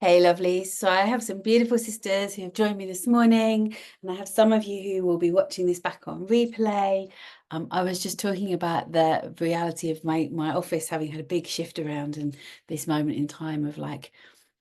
Hey, lovely. So I have some beautiful sisters who have joined me this morning, and I have some of you who will be watching this back on replay. I was just talking about the reality of my office having had a big shift around, and this moment in time of like,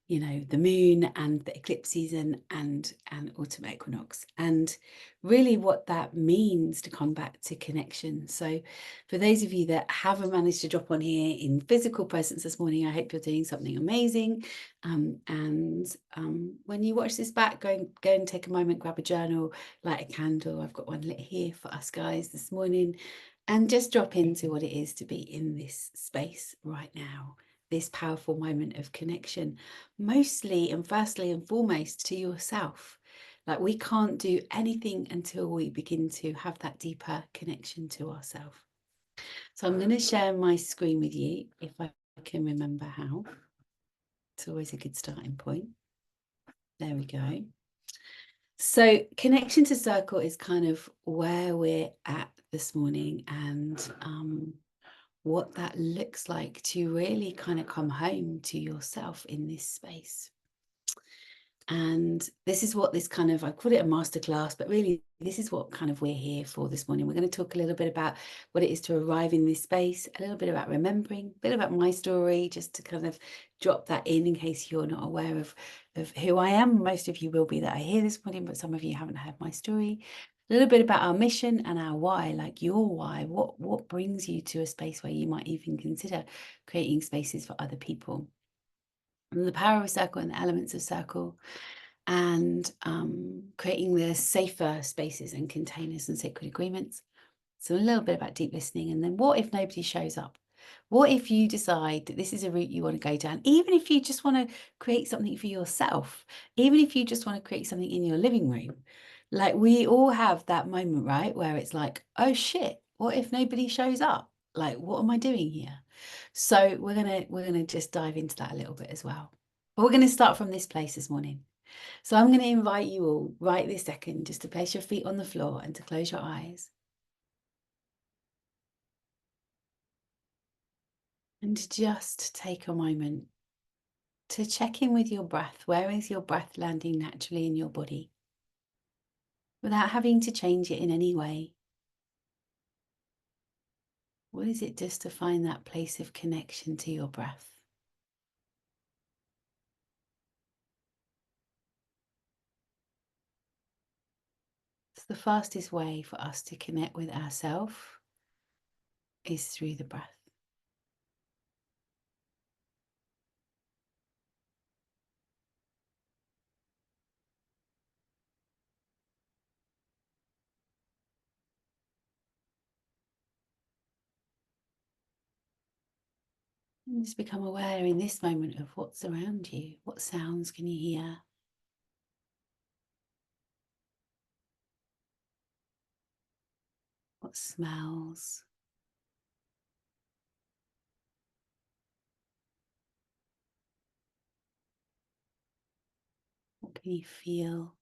the moon and the eclipse season and autumn equinox, and really what that means to come back to connection. So for those of you that haven't managed to drop on here in physical presence this morning, I hope you're doing something amazing. When you watch this back, go and take a moment, grab a journal, light a candle. I've got one lit here for us guys this morning, and just drop into what it is to be in this space right now, this powerful moment of connection, mostly and firstly and foremost to yourself. Like, we can't do anything until we begin to have that deeper connection to ourselves. So I'm going to share my screen with you if I can remember how. It's always a good starting point. There we go. So connection to circle is kind of where we're at this morning, and what that looks like to really kind of come home to yourself in this space. And this is what this kind of, I call it a masterclass, but really this is what kind of we're here for this morning. We're going to talk a little bit about what it is to arrive in this space, a little bit about remembering, a bit about my story, just to kind of drop that in case you're not aware of who I am. Most of you will be that are here this morning, but some of you haven't heard my story. A little bit about our mission and our why, like your why. What brings you to a space where you might even consider creating spaces for other people? And the power of circle and the elements of circle, and creating the safer spaces and containers and sacred agreements. So a little bit about deep listening, and then what if nobody shows up? What if you decide that this is a route you want to go down? Even if you just want to create something for yourself, even if you just want to create something in your living room, like we all have that moment, right? Where it's like, oh shit, what if nobody shows up? Like, what am I doing here? So we're gonna just dive into that a little bit as well. But we're gonna start from this place this morning. So I'm going to invite you all right this second just to place your feet on the floor and to close your eyes. And to just take a moment to check in with your breath. Where is your breath landing naturally in your body without having to change it in any way? What is it just to find that place of connection to your breath? So the fastest way for us to connect with ourselves is through the breath. And just become aware in this moment of what's around you. What sounds can you hear? What smells? What can you feel?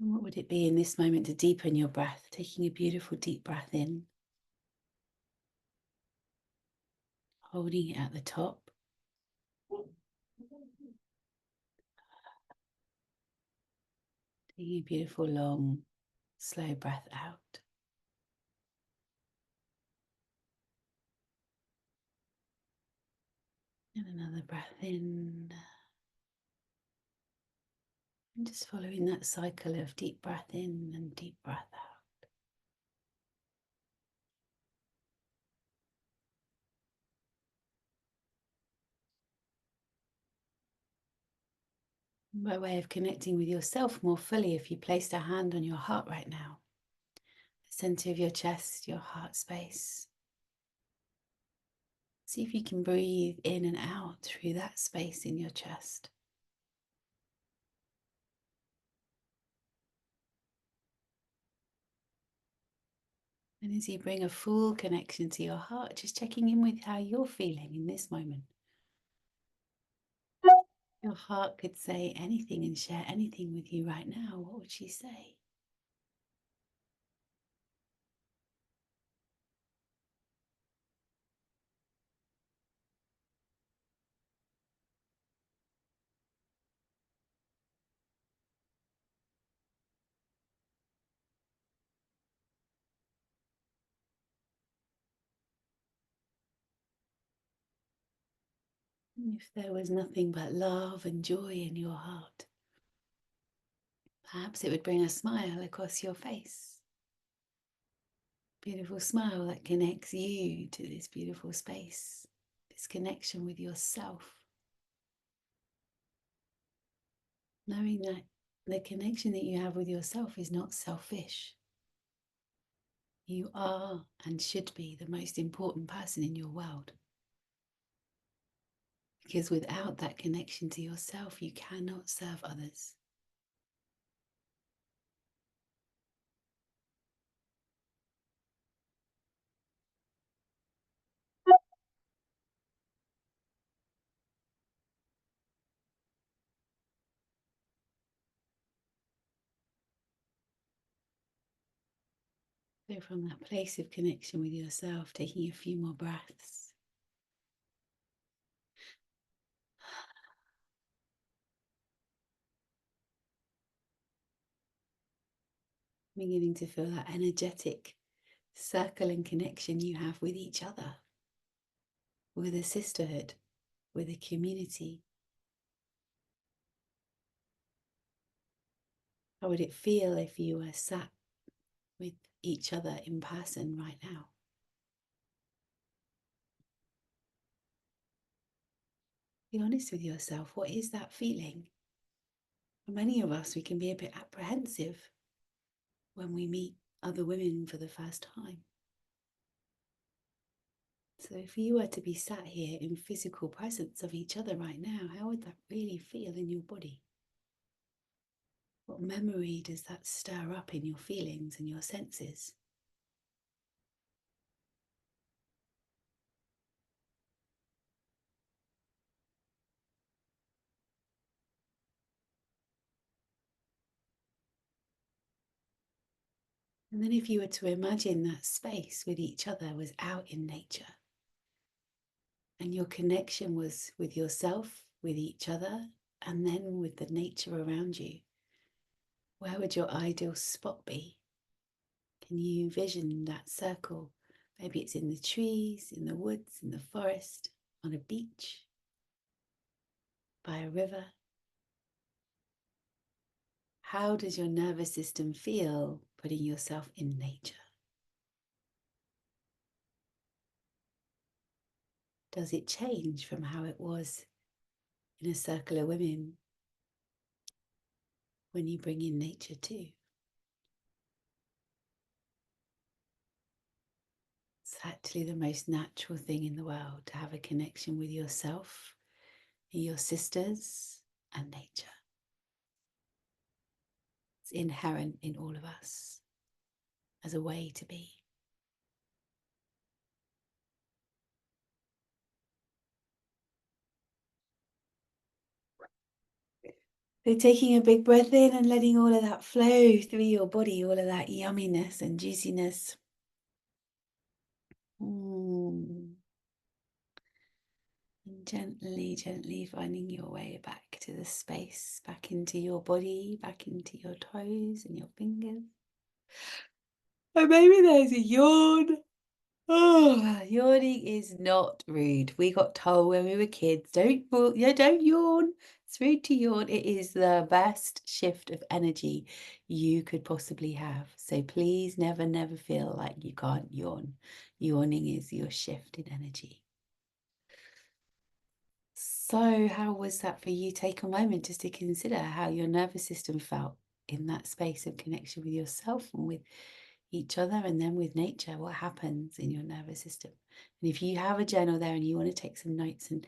And what would it be in this moment to deepen your breath, taking a beautiful deep breath in, holding it at the top, taking a beautiful long, slow breath out. And another breath in. And just following that cycle of deep breath in and deep breath out. By way of connecting with yourself more fully, if you placed a hand on your heart right now, the center of your chest, your heart space. See if you can breathe in and out through that space in your chest. And as you bring a full connection to your heart, just checking in with how you're feeling in this moment. Your heart could say anything and share anything with you right now. What would she say? If there was nothing but love and joy in your heart, perhaps it would bring a smile across your face. Beautiful smile that connects you to this beautiful space, this connection with yourself. Knowing that the connection that you have with yourself is not selfish. You are and should be the most important person in your world. Because without that connection to yourself, you cannot serve others. So from that place of connection with yourself, taking a few more breaths. Beginning to feel that energetic circle and connection you have with each other, with a sisterhood, with a community. How would it feel if you were sat with each other in person right now? Be honest with yourself. What is that feeling? For many of us, we can be a bit apprehensive when we meet other women for the first time. So if you were to be sat here in physical presence of each other right now, how would that really feel in your body? What memory does that stir up in your feelings and your senses? And then if you were to imagine that space with each other was out in nature, and your connection was with yourself, with each other, and then with the nature around you, where would your ideal spot be? Can you vision that circle? Maybe it's in the trees, in the woods, in the forest, on a beach, by a river. How does your nervous system feel putting yourself in nature? Does it change from how it was in a circle of women when you bring in nature too? It's actually the most natural thing in the world to have a connection with yourself, your sisters, and nature. It's inherent in all of us as a way to be. So taking a big breath in and letting all of that flow through your body, all of that yumminess and juiciness. And gently, gently finding your way back to the space, back into your body, back into your toes and your fingers. And maybe there's a yawn. Oh, yawning is not rude. We got told when we were kids, don't yawn. It's rude to yawn. It is the best shift of energy you could possibly have. So please never, never feel like you can't yawn. Yawning is your shift in energy. So how was that for you? Take a moment just to consider how your nervous system felt in that space of connection with yourself and with each other and then with nature. What happens in your nervous system? And if you have a journal there and you want to take some notes and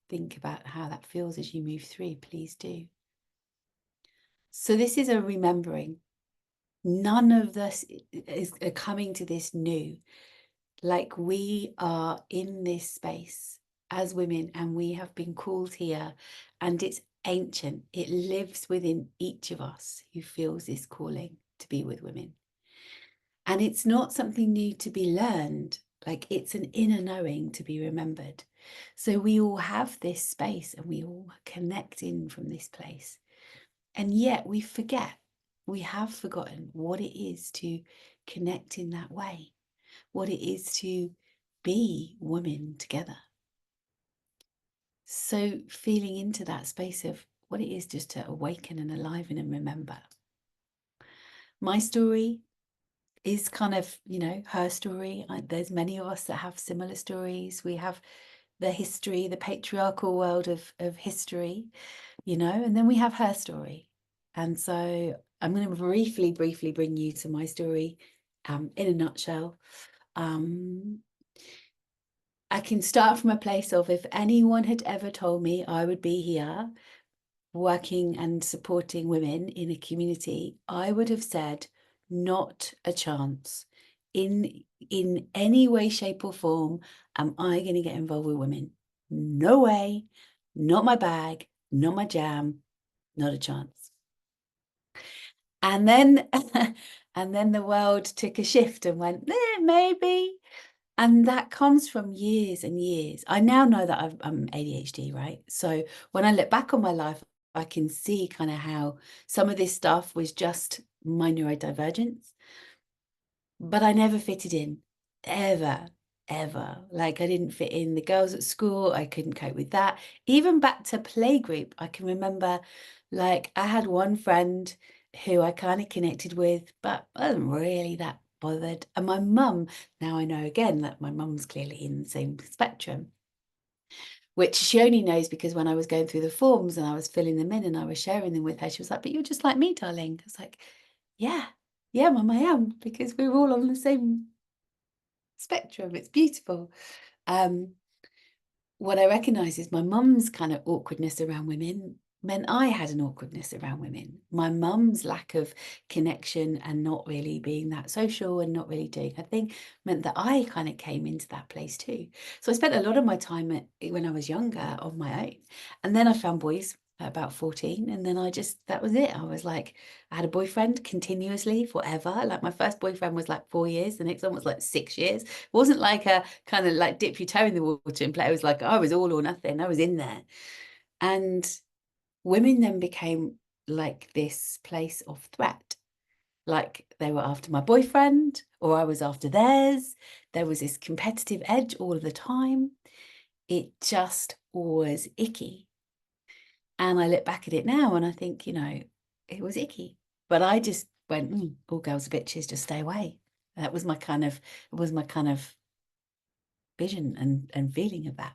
think about how that feels as you move through, please do. So this is a remembering. None of this is coming to this new. Like we are in this space as women and we have been called here, and it's ancient. It lives within each of us who feels this calling to be with women. And it's not something new to be learned, like it's an inner knowing to be remembered. So we all have this space and we all connect in from this place. And yet we forget, we have forgotten what it is to connect in that way, what it is to be women together. So feeling into that space of what it is just to awaken and aliven and remember. My story is kind of, her story. There's many of us that have similar stories. We have the history, the patriarchal world of history, and then we have her story. And so I'm going to briefly bring you to my story in a nutshell. I can start from a place of, if anyone had ever told me I would be here working and supporting women in a community, I would have said, not a chance. In any way, shape, or form, am I going to get involved with women? No way, not my bag, not my jam, not a chance. And then and then the world took a shift and went, maybe. And that comes from years and years. I now know that I'm ADHD, right? So when I look back on my life, I can see kind of how some of this stuff was just my neurodivergence, but I never fitted in, ever, ever. Like, I didn't fit in the girls at school. I couldn't cope with that. Even back to playgroup, I can remember, like, I had one friend who I kind of connected with, but I wasn't really that bothered. And my mum, now I know again that my mum's clearly in the same spectrum, which she only knows because when I was going through the forms and I was filling them in and I was sharing them with her, she was like, but you're just like me, darling. I was like, yeah, yeah, mum, I am, because we're all on the same spectrum. It's beautiful. What I recognise is my mum's kind of awkwardness around women meant I had an awkwardness around women. My mum's lack of connection and not really being that social and not really doing her thing meant that I kind of came into that place too. So I spent a lot of my time when I was younger on my own. And then I found boys at about 14. And then that was it. I was like, I had a boyfriend continuously forever. Like, my first boyfriend was like 4 years. The next one was like 6 years. It wasn't like a kind of like dip your toe in the water and play. It was like, I was all or nothing. I was in there. And women then became like this place of threat. Like, they were after my boyfriend or I was after theirs. There was this competitive edge all of the time. It just was icky. And I look back at it now and I think, it was icky. But I just went, all girls are bitches, just stay away. That was my kind of, vision and feeling of that.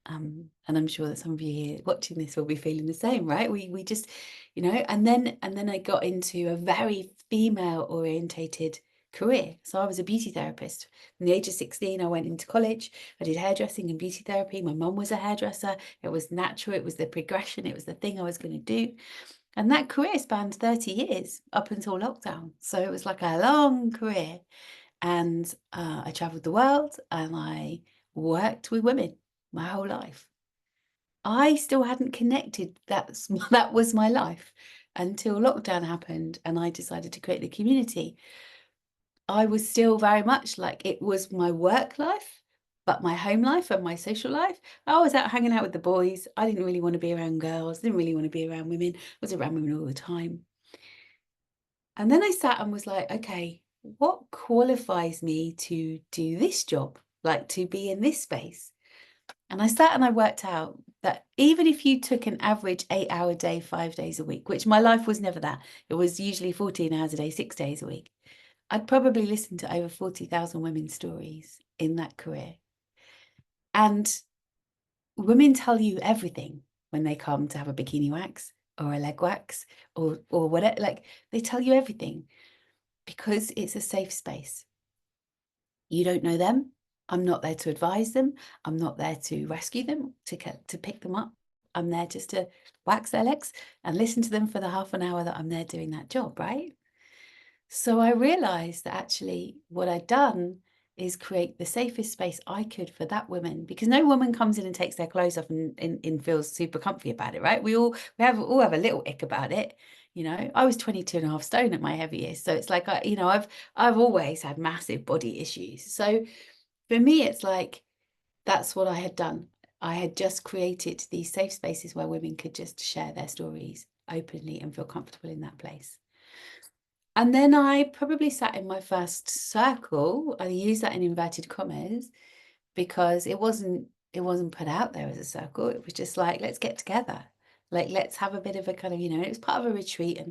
And I'm sure that some of you here watching this will be feeling the same, right? We just, and then I got into a very female orientated career. So I was a beauty therapist. From the age of 16, I went into college. I did hairdressing and beauty therapy. My mum was a hairdresser. It was natural. It was the progression. It was the thing I was going to do. And that career spanned 30 years up until lockdown. So it was like a long career. And I traveled the world and I worked with women my whole life. I still hadn't connected. That was my life until lockdown happened and I decided to create the community. I was still very much like, it was my work life, but my home life and my social life, I was out hanging out with the boys. I didn't really want to be around girls, didn't really want to be around women. I was around women all the time. And then I sat and was like, okay, what qualifies me to do this job, like to be in this space? And I sat and I worked out that even if you took an average 8-hour day, 5 days a week, which my life was never that, it was usually 14 hours a day, 6 days a week, I'd probably listen to over 40,000 women's stories in that career. And women tell you everything when they come to have a bikini wax or a leg wax or whatever. Like, they tell you everything because it's a safe space. You don't know them. I'm not there to advise them. I'm not there to rescue them, to pick them up. I'm there just to wax their legs and listen to them for the half an hour that I'm there doing that job, right? So I realized that actually what I'd done is create the safest space I could for that woman, because no woman comes in and takes their clothes off and feels super comfy about it, right? We all have a little ick about it. I was 22 and a half stone at my heaviest. So it's like, I've always had massive body issues. So for me, it's like, that's what I had done. I had just created these safe spaces where women could just share their stories openly and feel comfortable in that place. And then I probably sat in my first circle. I use that in inverted commas because it wasn't put out there as a circle. It was just like, let's get together. Like, let's have a bit of a kind of, it was part of a retreat.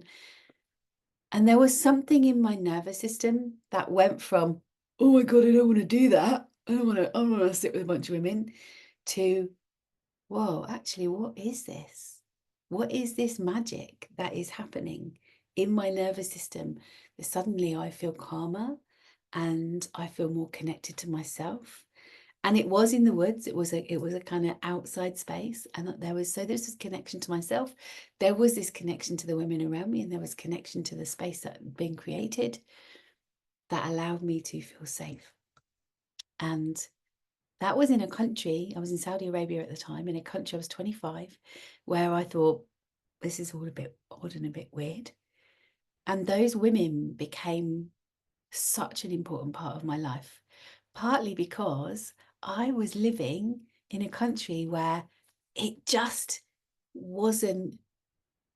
And there was something in my nervous system that went from, oh my God, I don't want to do that. I don't want to sit with a bunch of women, to, whoa, actually, what is this? What is this magic that is happening in my nervous system? That suddenly I feel calmer and I feel more connected to myself. And it was in the woods. It was a kind of outside space, and there was this connection to myself. There was this connection to the women around me, and there was connection to the space that had been created that allowed me to feel safe. And that was in a country, I was in Saudi Arabia at the time, in a country, I was 25, where I thought, this is all a bit odd and a bit weird. And those women became such an important part of my life, partly because I was living in a country where it just wasn't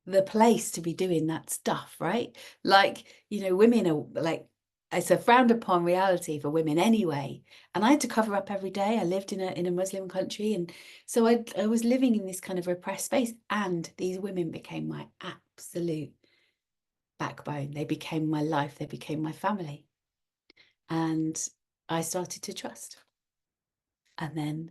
the place to be doing that stuff, right? Like, women are like, it's a frowned upon reality for women anyway. And I had to cover up every day. I lived in a Muslim country. And so I was living in this kind of repressed space. And these women became my absolute backbone. They became my life. They became my family. And I started to trust. And then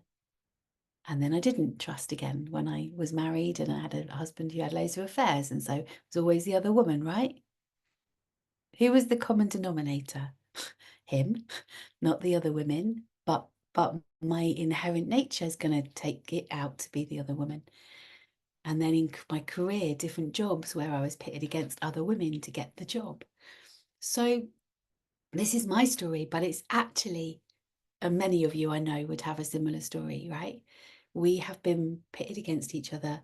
I didn't trust again when I was married, and I had a husband who had loads of affairs. And so it was always the other woman, right? Who was the common denominator? Him, not the other women, but my inherent nature is going to take it out to be the other woman. And then in my career, different jobs where I was pitted against other women to get the job. So this is my story, but it's actually, and many of you I know would have a similar story, right? We have been pitted against each other,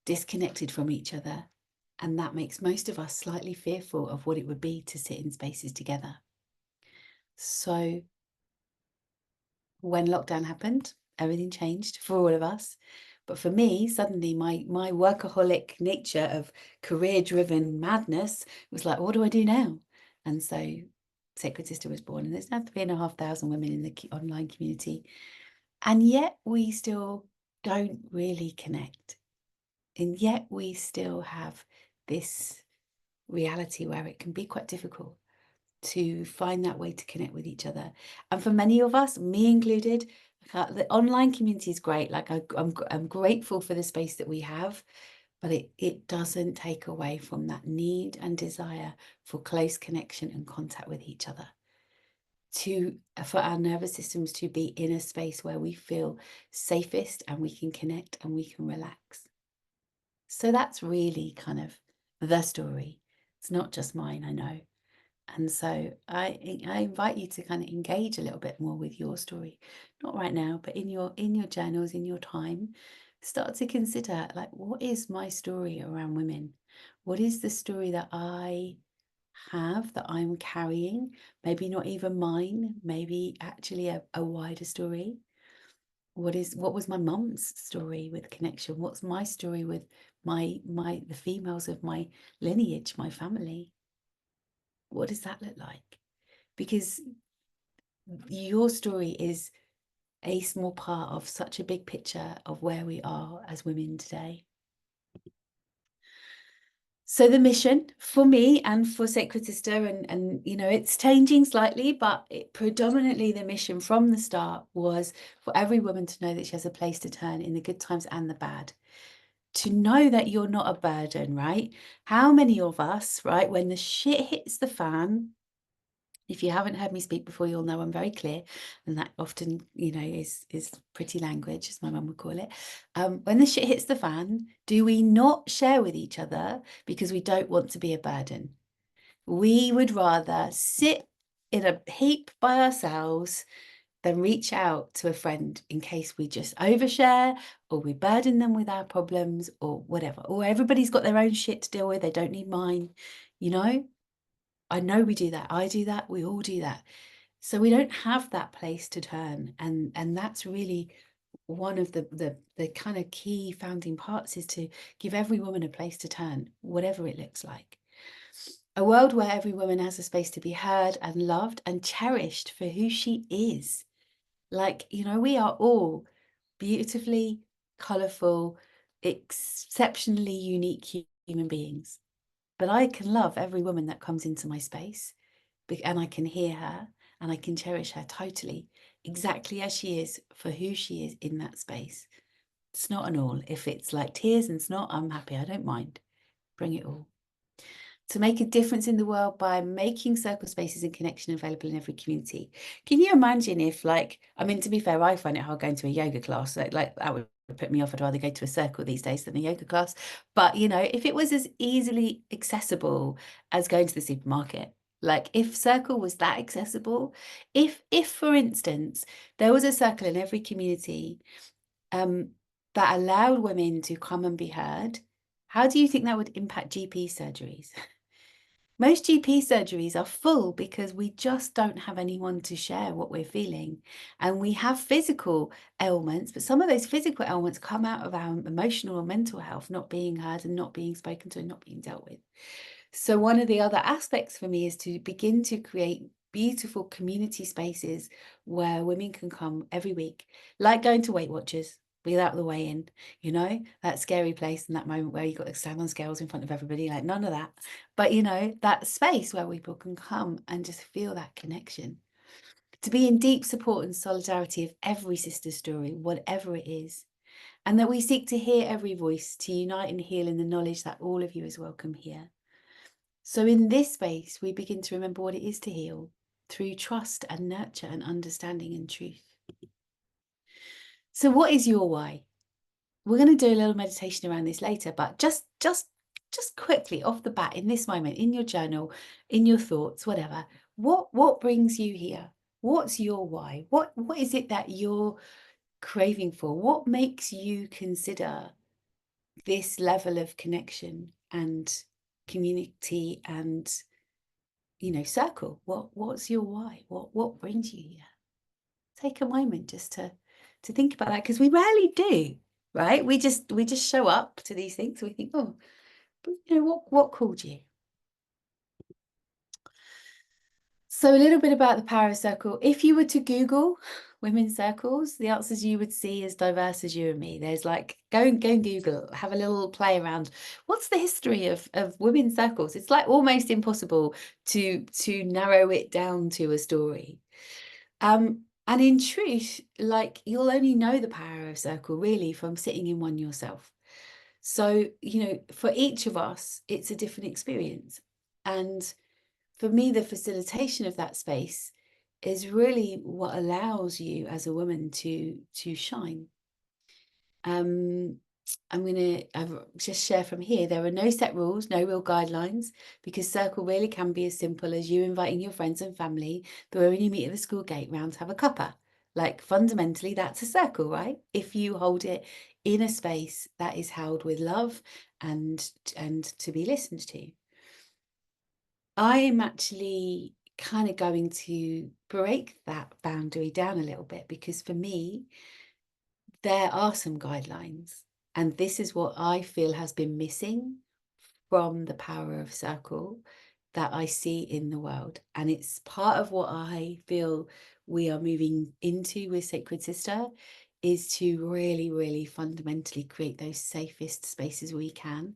disconnected from each other, and that makes most of us slightly fearful of what it would be to sit in spaces together. So when lockdown happened, everything changed for all of us. But for me, suddenly my workaholic nature of career-driven madness was like, what do I do now? And so Sacred Sister was born, and there's now 3,500 women in the online community. And yet we still don't really connect. And yet we still have this reality where it can be quite difficult to find that way to connect with each other. And for many of us, me included, the online community is great. Like I'm grateful for the space that we have, but it doesn't take away from that need and desire for close connection and contact with each other. For our nervous systems to be in a space where we feel safest and we can connect and we can relax. So that's really kind of the story. It's not just mine, I know. And so I invite you to kind of engage a little bit more with your story, not right now, but in your journals, in your time, start to consider, like, what is my story around women? What is the story that I have, that I'm carrying? Maybe not even mine, maybe actually a wider story. What was my mum's story with connection? What's my story with the females of my lineage, my family? What does that look like? Because your story is a small part of such a big picture of where we are as women today. So the mission for me and for Sacred Sister, and it's changing slightly, but predominantly the mission from the start was for every woman to know that she has a place to turn in the good times and the bad. To know that you're not a burden, right? How many of us, right, when the shit hits the fan, if you haven't heard me speak before, you'll know I'm very clear, and that often, is pretty language, as my mum would call it. When the shit hits the fan, do we not share with each other because we don't want to be a burden? We would rather sit in a heap by ourselves than reach out to a friend in case we just overshare, or we burden them with our problems, or whatever. Or everybody's got their own shit to deal with, they don't need mine, I know we do that. I do that. We all do that. So we don't have that place to turn. And that's really one of the kind of key founding parts, is to give every woman a place to turn, whatever it looks like. A world where every woman has a space to be heard and loved and cherished for who she is. Like, we are all beautifully colourful, exceptionally unique human beings. But I can love every woman that comes into my space, and I can hear her and I can cherish her totally, exactly as she is, for who she is in that space. Snot and all. If it's like tears and snot, I'm happy. I don't mind. Bring it all. To make a difference in the world by making circle spaces and connection available in every community. Can you imagine if, like, I mean, to be fair, I find it hard going to a yoga class. Like that would put me off. I'd rather go to a circle these days than a yoga class. But, you know, if it was as easily accessible as going to the supermarket, like if circle was that accessible, if for instance, there was a circle in every community that allowed women to come and be heard, how do you think that would impact GP surgeries? Most GP surgeries are full because we just don't have anyone to share what we're feeling. And we have physical ailments, but some of those physical ailments come out of our emotional or mental health not being heard and not being spoken to and not being dealt with. So one of the other aspects for me is to begin to create beautiful community spaces where women can come every week, like going to Weight Watchers without the weigh in, you know, that scary place in that moment where you've got to stand on scales in front of everybody, like none of that. But, you know, that space where people can come and just feel that connection, to be in deep support and solidarity of every sister's story, whatever it is. And that we seek to hear every voice, to unite and heal in the knowledge that all of you is welcome here. So in this space, we begin to remember what it is to heal through trust and nurture and understanding and truth. So what is your why? We're going to do a little meditation around this later, but just quickly off the bat, in this moment, in your journal, in your thoughts, whatever, what brings you here? What's your why? What is it that you're craving for? What makes you consider this level of connection and community and, you know, circle? What's your why? What brings you here? Take a moment just to think about that, because we rarely do, right? We just show up to these things. We think, oh, but you know, what called you? So a little bit about the power of circle. If you were to Google women's circles, the answers you would see as diverse as you and me. There's like, go and Google, have a little play around. What's the history of women's circles? It's like almost impossible to narrow it down to a story. And in truth, like, you'll only know the power of circle really from sitting in one yourself. So, you know, for each of us, it's a different experience. And for me, the facilitation of that space is really what allows you as a woman to shine. I'm going to just share from here. There are no set rules, no real guidelines, because circle really can be as simple as you inviting your friends and family, but when you meet at the school gate round to have a cuppa. Like, fundamentally, that's a circle, right? If you hold it in a space that is held with love and to be listened to. I'm actually kind of going to break that boundary down a little bit, because for me, there are some guidelines, and this is what I feel has been missing from the power of circle that I see in the world. And it's part of what I feel we are moving into with Sacred Sister, is to really, really fundamentally create those safest spaces we can.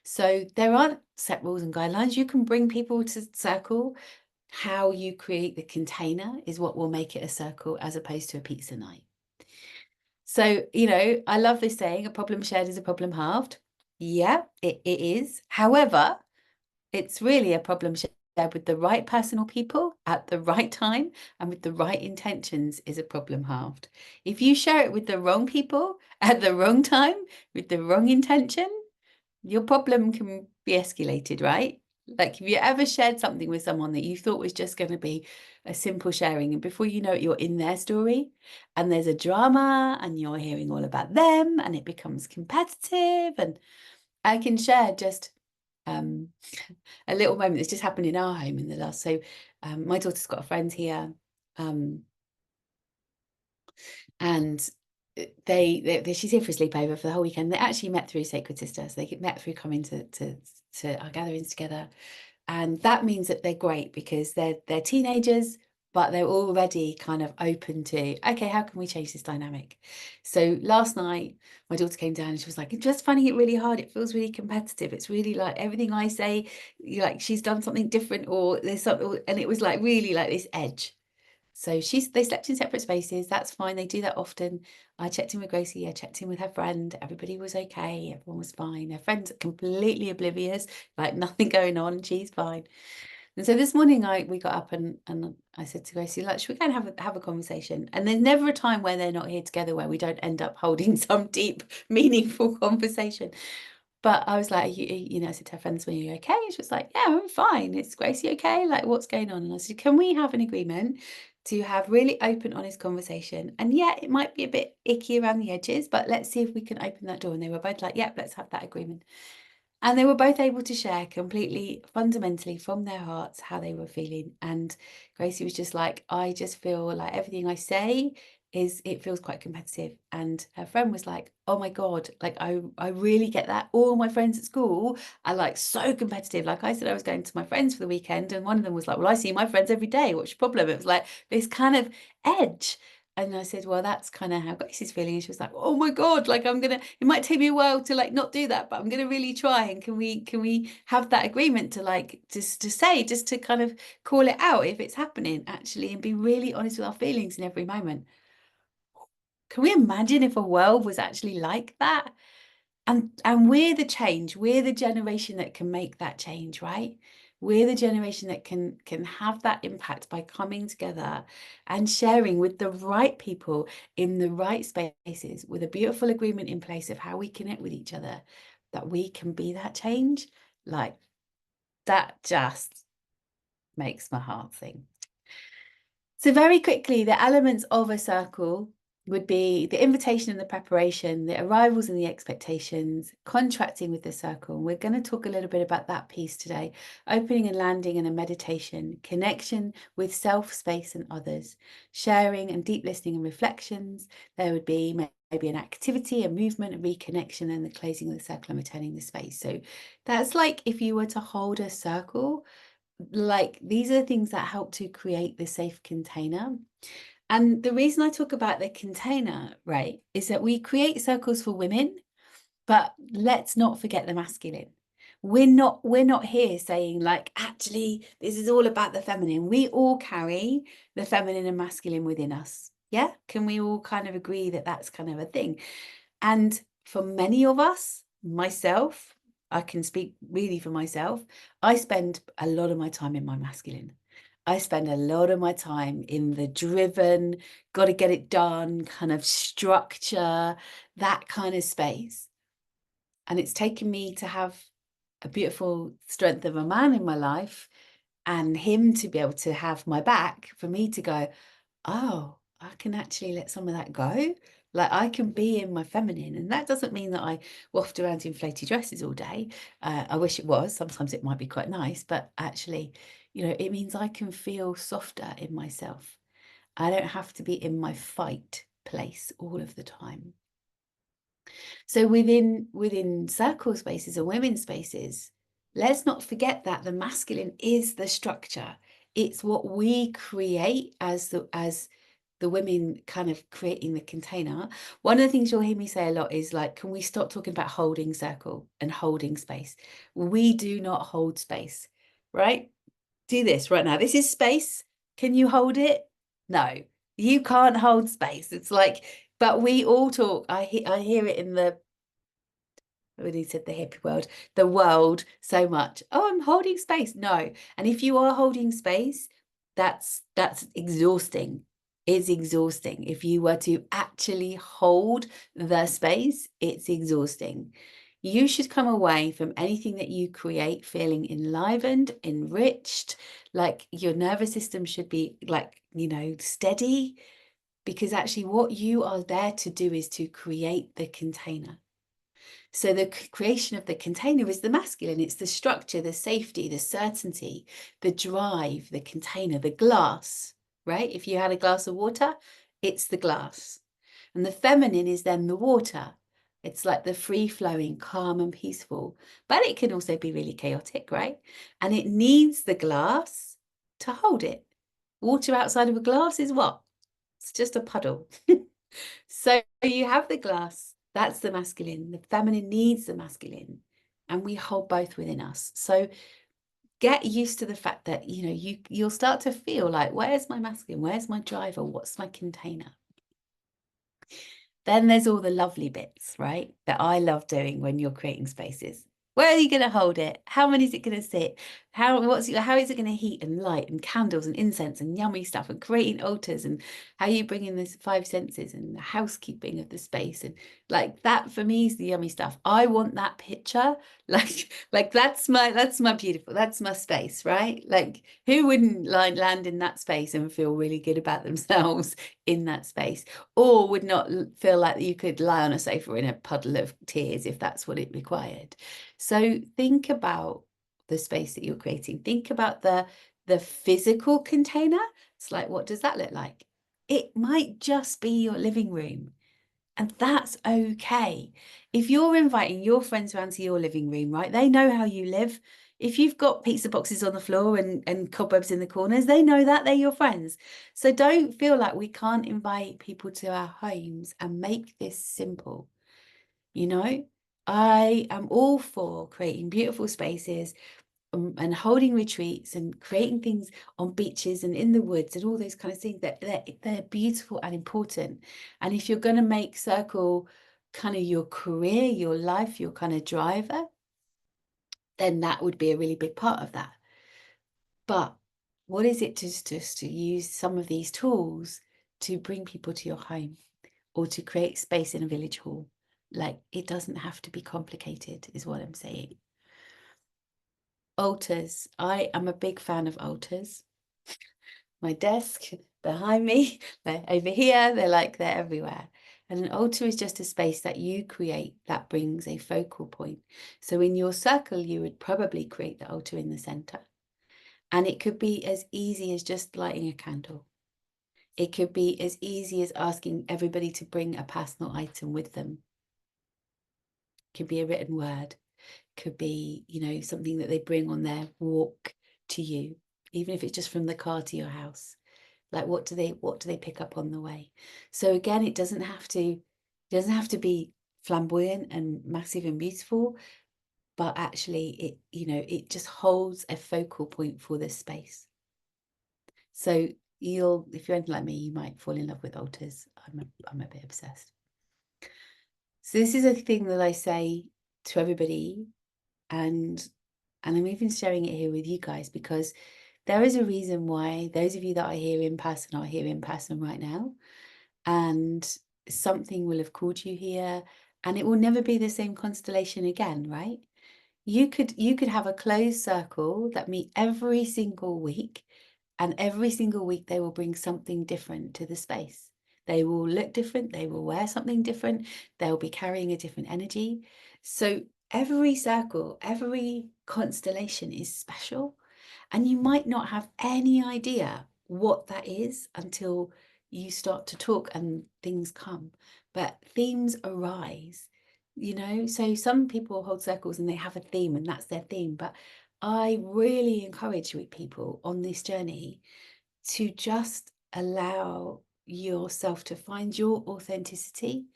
So there aren't set rules and guidelines. You can bring people to circle. How you create the container is what will make it a circle, as opposed to a pizza night. So, you know, I love this saying, a problem shared is a problem halved. Yeah, it is. However, it's really a problem shared with the right person or people at the right time and with the right intentions is a problem halved. If you share it with the wrong people at the wrong time with the wrong intention, your problem can be escalated, right? Like, have you ever shared something with someone that you thought was just going to be a simple sharing, and before you know it, you're in their story and there's a drama and you're hearing all about them and it becomes competitive? And I can share just a little moment that's just happened in our home in the last. So my daughter's got a friend here, and she's here for a sleepover for the whole weekend. They actually met through Sacred Sister, so they met through coming to our gatherings together. And that means that they're great, because they're teenagers, but they're already kind of open to, okay, how can we change this dynamic? So last night, my daughter came down and she was like, I'm just finding it really hard. It feels really competitive. It's really like everything I say, like she's done something different or there's something, and it was like really like this edge. So they slept in separate spaces. That's fine. They do that often. I checked in with Gracie. I checked in with her friend. Everybody was okay. Everyone was fine. Her friend's completely oblivious, like nothing going on. She's fine. And so this morning we got up and I said to Gracie, like, should we go and have a conversation? And there's never a time when they're not here together where we don't end up holding some deep, meaningful conversation. But I was like, you know, I said to her friends, were you okay? And she was like, yeah, I'm fine. Is Gracie okay? Like, what's going on? And I said, can we have an agreement to have really open, honest conversation? And yeah, it might be a bit icky around the edges, but let's see if we can open that door. And they were both like, yep, let's have that agreement. And they were both able to share completely, fundamentally from their hearts how they were feeling. And Gracie was just like, I just feel like everything I say it feels quite competitive. And her friend was like, oh my God, like I really get that. All my friends at school are like so competitive. Like I said, I was going to my friends for the weekend, and one of them was like, well, I see my friends every day. What's your problem? It was like this kind of edge. And I said, well, that's kind of how Gracie's feeling. And she was like, oh my God, like it might take me a while to like not do that, but I'm gonna really try. And can we have that agreement to like just to kind of call it out if it's happening actually, and be really honest with our feelings in every moment. Can we imagine if a world was actually like that? And we're the change. We're the generation that can make that change, right? We're the generation that can have that impact by coming together and sharing with the right people in the right spaces with a beautiful agreement in place of how we connect with each other, that we can be that change. Like that just makes my heart sing. So very quickly, the elements of a circle would be the invitation and the preparation, the arrivals and the expectations, contracting with the circle. And we're going to talk a little bit about that piece today. Opening and landing and a meditation, connection with self, space and others, sharing and deep listening and reflections. There would be maybe an activity, a movement, a reconnection, and the closing of the circle and returning the space. So that's like if you were to hold a circle, like these are the things that help to create the safe container. And the reason I talk about the container, right, is that we create circles for women, but let's not forget the masculine. We're not here saying like, actually, this is all about the feminine. We all carry the feminine and masculine within us. Yeah. Can we all kind of agree that that's kind of a thing? And for many of us, myself, I can speak really for myself, I spend a lot of my time in my masculine. I spend a lot of my time in the driven, got to get it done, kind of structure, that kind of space. And it's taken me to have a beautiful strength of a man in my life and him to be able to have my back for me to go, oh, I can actually let some of that go. Like I can be in my feminine. And that doesn't mean that I waft around in floaty dresses all day. I wish it was. Sometimes it might be quite nice, but actually, you know, it means I can feel softer in myself. I don't have to be in my fight place all of the time. So within circle spaces and women's spaces, let's not forget that the masculine is the structure. It's what we create as the women kind of creating the container. One of the things you'll hear me say a lot is like, can we stop talking about holding circle and holding space? We do not hold space, right? Do this right now. This is space. Can you hold it? No, you can't hold space. It's like, but we all talk. I hear it in the, when he said the hippie world, the world so much. Oh, I'm holding space. No. And if you are holding space, that's exhausting. It's exhausting. If you were to actually hold the space, it's exhausting. You should come away from anything that you create feeling enlivened, enriched, like your nervous system should be like, you know, steady, because actually what you are there to do is to create the container. So the creation of the container is the masculine. It's the structure, the safety, the certainty, the drive, the container, the glass, right? If you had a glass of water, it's the glass. And the feminine is then the water. It's like the free flowing, calm and peaceful, but it can also be really chaotic, right? And it needs the glass to hold it. Water outside of a glass is what? It's just a puddle. So you have the glass, that's the masculine. The feminine needs the masculine, and we hold both within us. So get used to the fact that, you know, you'll start to feel like, where's my masculine? Where's my driver? What's my container? Then there's all the lovely bits, right? That I love doing when you're creating spaces. Where are you going to hold it? How many is it going to sit? How is it going to heat and light and candles and incense and yummy stuff and creating altars, and how you bring in this 5 senses and the housekeeping of the space, and like that for me is the yummy stuff. I want that picture. Like that's my beautiful, that's my space, right? Like who wouldn't like land in that space and feel really good about themselves in that space, or would not feel like you could lie on a sofa in a puddle of tears if that's what it required. So think about the space that you're creating. Think about the physical container. It's like, what does that look like? It might just be your living room, and that's okay. If you're inviting your friends around to your living room, right, they know how you live. If you've got pizza boxes on the floor and cobwebs in the corners, they know that they're your friends. So don't feel like we can't invite people to our homes and make this simple. You know, I am all for creating beautiful spaces, and holding retreats and creating things on beaches and in the woods and all those kind of things, that they're beautiful and important. And if you're going to make circle kind of your career, your life, your kind of driver, then that would be a really big part of that. But what is it just to use some of these tools to bring people to your home, or to create space in a village hall? Like, it doesn't have to be complicated, is what I'm saying. Altars. I am a big fan of altars. My desk, behind me, they're over here, they're everywhere. And an altar is just a space that you create that brings a focal point. So in your circle, you would probably create the altar in the center. And it could be as easy as just lighting a candle. It could be as easy as asking everybody to bring a personal item with them. It could be a written word. Could be, you know, something that they bring on their walk to you, even if it's just from the car to your house. Like, what do they pick up on the way? So again, it doesn't have to be flamboyant and massive and beautiful, but actually it, you know, it just holds a focal point for this space. So if you're anything like me, you might fall in love with altars. I'm a bit obsessed. So this is a thing that I say to everybody, and I'm even sharing it here with you guys, because there is a reason why those of you that are here in person are here in person right now, and something will have called you here, and it will never be the same constellation again, right? You could have a closed circle that meet every single week, and every single week they will bring something different to the space. They will look different, they will wear something different, they'll be carrying a different energy. So every circle, every constellation is special, and you might not have any idea what that is until you start to talk and things come. But themes arise, you know. So some people hold circles and they have a theme, and that's their theme. But I really encourage people on this journey to just allow yourself to find your authenticity,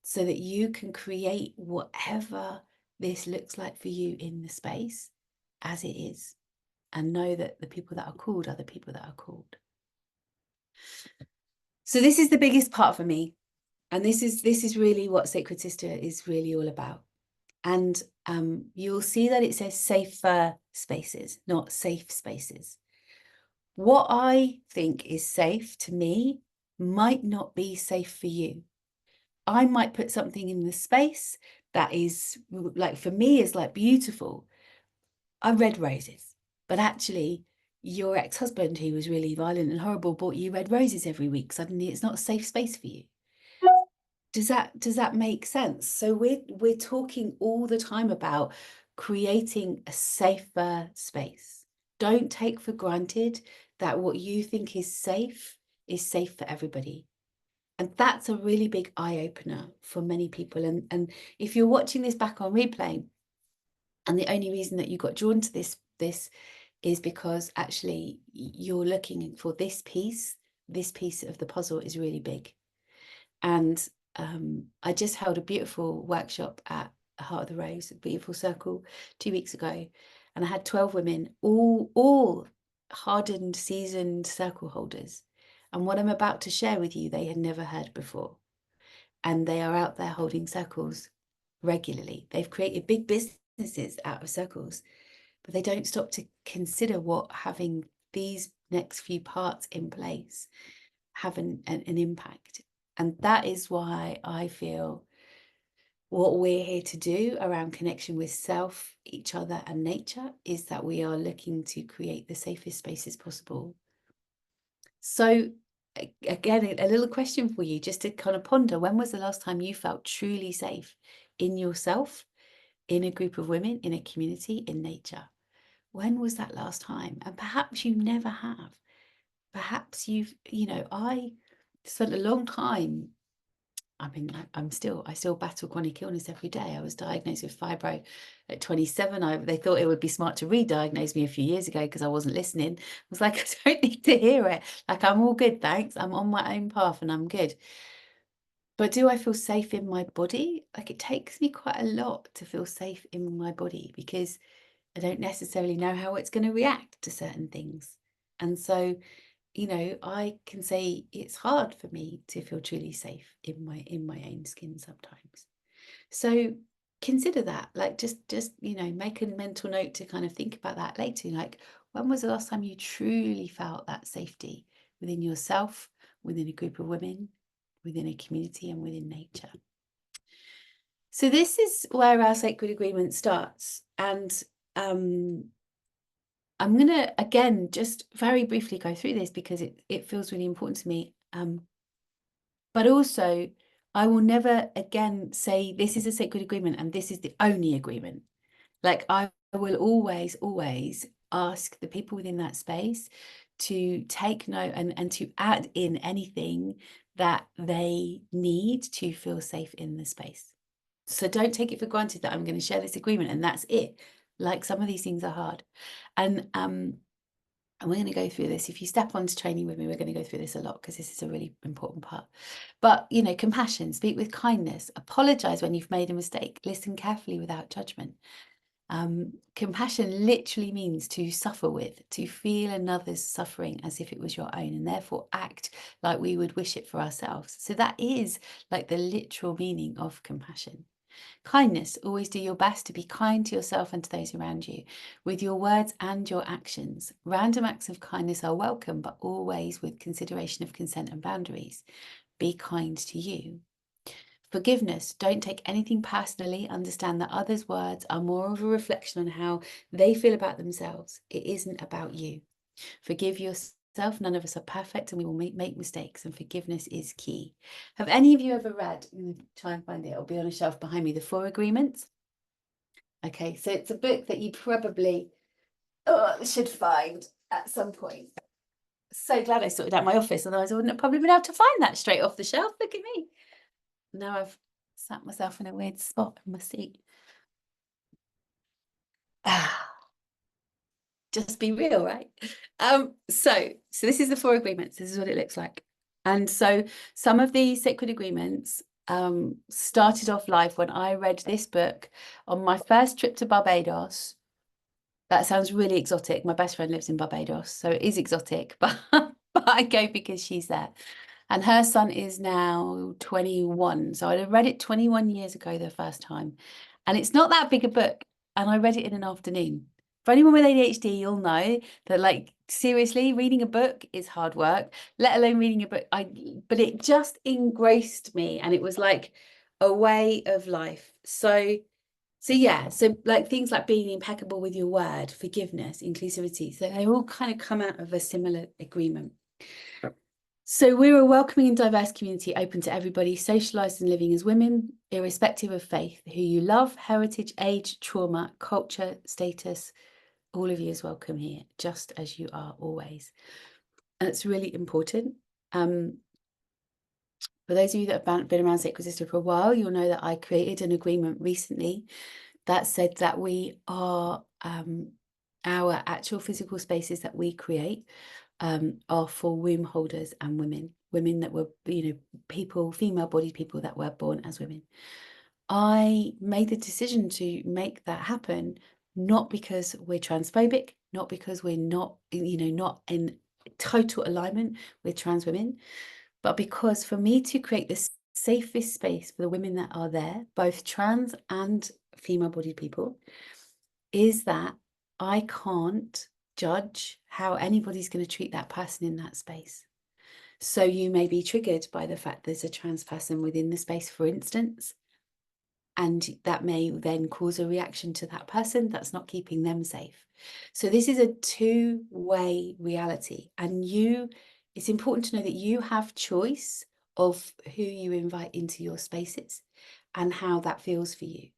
so that you can create whatever this looks like for you in the space as it is, and know that the people that are called are the people that are called. So this is the biggest part for me, and this is really what Sacred Sister is really all about. And you'll see that it says safer spaces, not safe spaces. What I think is safe to me might not be safe for you. I might put something in the space that is, like, for me, is like beautiful. I read roses, but actually your ex-husband, who was really violent and horrible, bought you red roses every week. Suddenly it's not a safe space for you. Does that make sense? So we're talking all the time about creating a safer space. Don't take for granted that what you think is safe for everybody. And that's a really big eye-opener for many people. And if you're watching this back on replay, and the only reason that you got drawn to this is because actually you're looking for this piece of the puzzle is really big. And I just held a beautiful workshop at Heart of the Rose, a beautiful circle, 2 weeks ago. And I had 12 women, all hardened, seasoned circle holders. And what I'm about to share with you, they had never heard before. And they are out there holding circles regularly. They've created big businesses out of circles, but they don't stop to consider what having these next few parts in place have an impact. And that is why I feel what we're here to do around connection with self, each other, and nature is that we are looking to create the safest spaces possible. So again, a little question for you, just to kind of ponder: when was the last time you felt truly safe in yourself, in a group of women, in a community, in nature? When was that last time? And perhaps you never have. Perhaps you've, I spent a long time. I mean, I still battle chronic illness every day. I was diagnosed with fibro at 27. They thought it would be smart to re-diagnose me a few years ago because I wasn't listening. I was like, I don't need to hear it. Like, I'm all good, thanks. I'm on my own path and I'm good. But do I feel safe in my body? Like, it takes me quite a lot to feel safe in my body because I don't necessarily know how it's going to react to certain things. And so, I can say it's hard for me to feel truly safe in my own skin sometimes. So consider that, like, just make a mental note to kind of think about that later. Like, when was the last time you truly felt that safety within yourself, within a group of women, within a community, and within nature? So this is where our sacred agreement starts. And I'm going to, again, just very briefly go through this because it feels really important to me. But also, I will never again say this is a sacred agreement and this is the only agreement. Like, I will always, always ask the people within that space to take note and to add in anything that they need to feel safe in the space. So don't take it for granted that I'm going to share this agreement and that's it. Like, some of these things are hard. And we're going to go through this. If you step onto training with me, we're going to go through this a lot because this is a really important part. But, compassion, speak with kindness, apologize when you've made a mistake, listen carefully without judgment. Compassion literally means to suffer with, to feel another's suffering as if it was your own, and therefore act like we would wish it for ourselves. So that is like the literal meaning of compassion. Kindness, always do your best to be kind to yourself and to those around you, with your words and your actions. Random acts of kindness are welcome, but always with consideration of consent and boundaries. Be kind to you. Forgiveness, don't take anything personally. Understand that others' words are more of a reflection on how they feel about themselves. It isn't about you. Forgive yourself. None of us are perfect and we will make mistakes, and forgiveness is key. Have any of you ever read, I'm going to try and find it, it'll be on a shelf behind me, The Four Agreements? Okay, so it's a book that you probably should find at some point. So glad I sorted out my office, otherwise I wouldn't have probably been able to find that straight off the shelf. Look at me. Now I've sat myself in a weird spot in my seat. Just be real, right? So this is the Four Agreements. This is what it looks like. And so some of the sacred agreements started off life when I read this book on my first trip to Barbados. That sounds really exotic. My best friend lives in Barbados, so it is exotic, but I go because she's there. And her son is now 21. So I read it 21 years ago the first time. And it's not that big a book. And I read it in an afternoon. For anyone with ADHD, you'll know that, like, seriously, reading a book is hard work, let alone reading a book. But it just engrossed me, and it was like a way of life. So yeah, so like things like being impeccable with your word, forgiveness, inclusivity. So they all kind of come out of a similar agreement. So we're a welcoming and diverse community open to everybody, socialised and living as women, irrespective of faith, who you love, heritage, age, trauma, culture, status. All of you is welcome here, just as you are always. And it's really important. For those of you that have been around Sacred Sister for a while, you'll know that I created an agreement recently that said that we are our actual physical spaces that we create are for womb holders and women that were, people, female-bodied people that were born as women. I made the decision to make that happen, not because we're transphobic, not because we're not, not in total alignment with trans women, but because for me to create the safest space for the women that are there, both trans and female-bodied people, is that I can't judge how anybody's going to treat that person in that space. So you may be triggered by the fact there's a trans person within the space, for instance, and that may then cause a reaction to that person that's not keeping them safe. So this is a two-way reality, and it's important to know that you have choice of who you invite into your spaces and how that feels for you.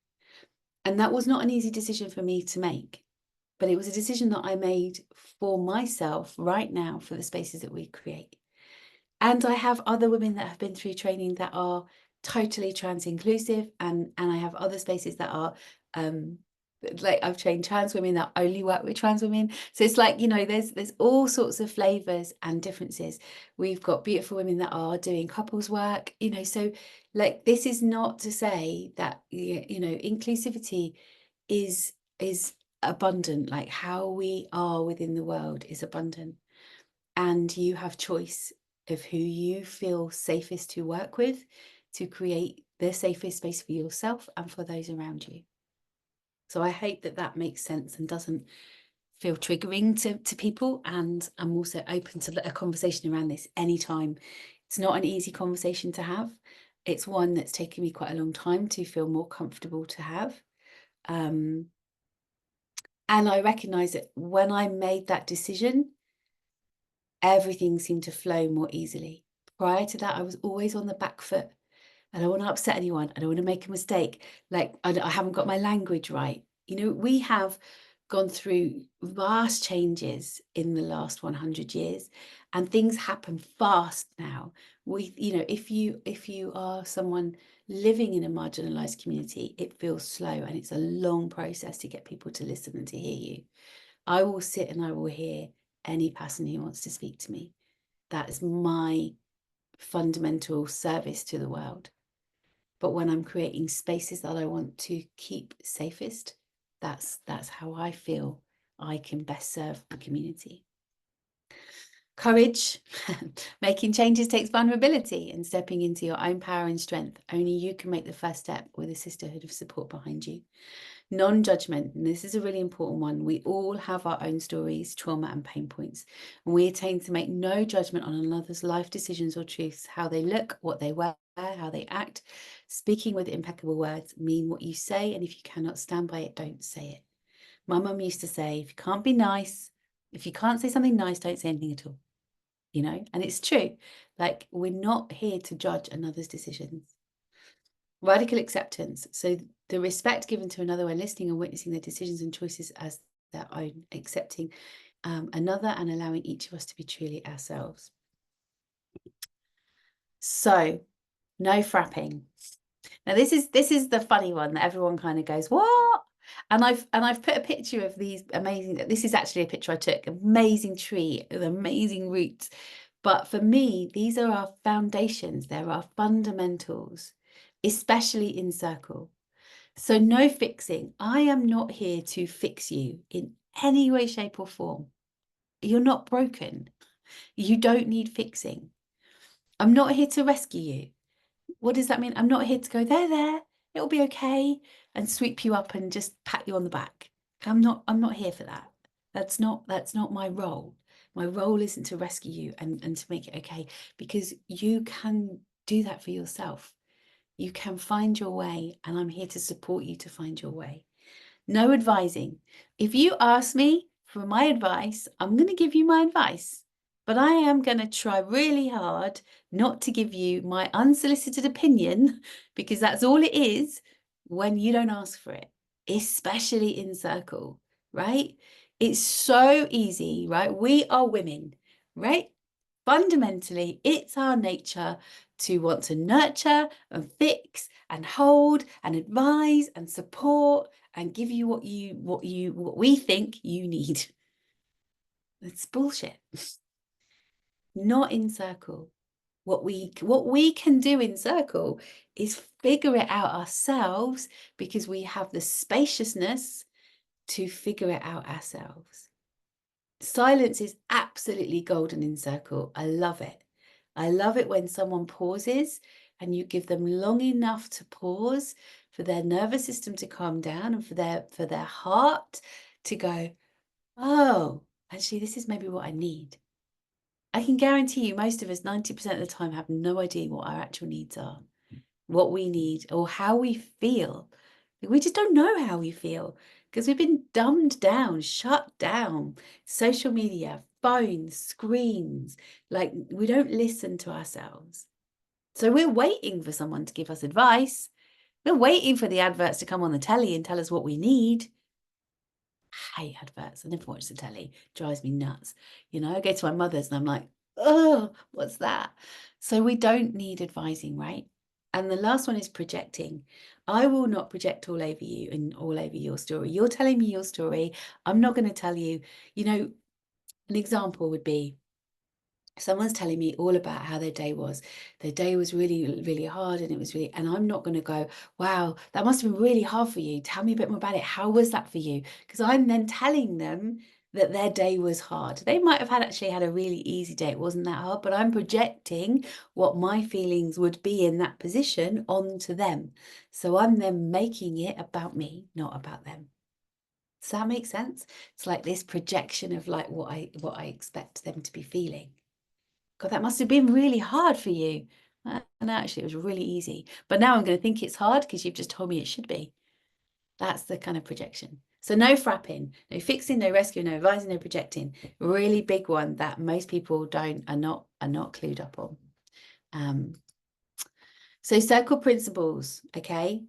And that was not an easy decision for me to make, but it was a decision that I made for myself right now for the spaces that we create. And I have other women that have been through training that are totally trans inclusive, and I have other spaces that are like I've trained trans women that only work with trans women. So it's like, there's all sorts of flavors and differences. We've got beautiful women that are doing couples work, so like this is not to say that inclusivity is abundant. Like how we are within the world is abundant, and you have choice of who you feel safest to work with to create the safest space for yourself and for those around you. So I hope that makes sense and doesn't feel triggering to people. And I'm also open to a conversation around this anytime. It's not an easy conversation to have. It's one that's taken me quite a long time to feel more comfortable to have. And I recognize that when I made that decision, everything seemed to flow more easily. Prior to that, I was always on the back foot. I don't want to upset anyone. I don't want to make a mistake. Like I haven't got my language right. We have gone through vast changes in the last 100 years, and things happen fast now. If you are someone living in a marginalized community, it feels slow, and it's a long process to get people to listen and to hear you. I will sit and I will hear any person who wants to speak to me. That is my fundamental service to the world. But when I'm creating spaces that I want to keep safest, that's how I feel I can best serve the community. Courage. Making changes takes vulnerability and stepping into your own power and strength. Only you can make the first step with a sisterhood of support behind you. Non-judgment, and this is a really important one. We all have our own stories, trauma and pain points, and we attain to make no judgment on another's life decisions or truths, how they look, what they wear, how they act. Speaking with impeccable words, mean what you say, and if you cannot stand by it, don't say it. My mum used to say, if you can't be nice, if you can't say something nice, don't say anything at all. And it's true. Like, we're not here to judge another's decisions. Radical acceptance. So the respect given to another when listening and witnessing their decisions and choices as their own, accepting another and allowing each of us to be truly ourselves. So no frapping. Now this is the funny one that everyone kind of goes, what? And I've put a picture of these amazing, this is actually a picture I took, amazing tree with amazing roots. But for me, these are our foundations. They're our fundamentals, especially in circle. So no fixing. I am not here to fix you in any way, shape or form. You're not broken. You don't need fixing. I'm not here to rescue you. What does that mean? I'm not here to go, there, it'll be okay, and sweep you up and just pat you on the back. I'm not here for that. That's not my role. My role isn't to rescue you and to make it okay, because you can do that for yourself. You can find your way, and I'm here to support you to find your way. No advising. If you ask me for my advice, I'm going to give you my advice, but I am going to try really hard not to give you my unsolicited opinion, because that's all it is when you don't ask for it, especially in circle, right? It's so easy, right? We are women, right? Fundamentally, it's our nature to want to nurture and fix and hold and advise and support and give you what we think you need. It's bullshit. Not in circle. What we can do in circle is figure it out ourselves, because we have the spaciousness to figure it out ourselves. Silence is absolutely golden in circle. I love it. I love it when someone pauses and you give them long enough to pause for their nervous system to calm down and for their heart to go, oh, actually, this is maybe what I need. I can guarantee you most of us 90% of the time have no idea what our actual needs are, what we need, or how we feel. We just don't know how we feel because we've been dumbed down, shut down. Social media, phones, screens, like we don't listen to ourselves. So we're waiting for someone to give us advice. We're waiting for the adverts to come on the telly and tell us what we need. I hate adverts. I never watch the telly. It drives me nuts. You know, I go to my mother's and I'm like, oh, what's that? So we don't need advising, right? And the last one is projecting. I will not project all over you and all over your story. You're telling me your story. I'm not going to tell you, an example would be, someone's telling me all about how their day was. Their day was really, really hard, and and I'm not going to go, wow, that must have been really hard for you. Tell me a bit more about it. How was that for you? Because I'm then telling them that their day was hard. They might have actually had a really easy day. It wasn't that hard, but I'm projecting what my feelings would be in that position onto them. So I'm then making it about me, not about them. Does that make sense? It's like this projection of like what I expect them to be feeling. God, that must have been really hard for you. And actually, it was really easy. But now I'm going to think it's hard because you've just told me it should be. That's the kind of projection. So no frapping, no fixing, no rescuing, no advising, no projecting. Really big one that most people are not clued up on. So circle principles, okay?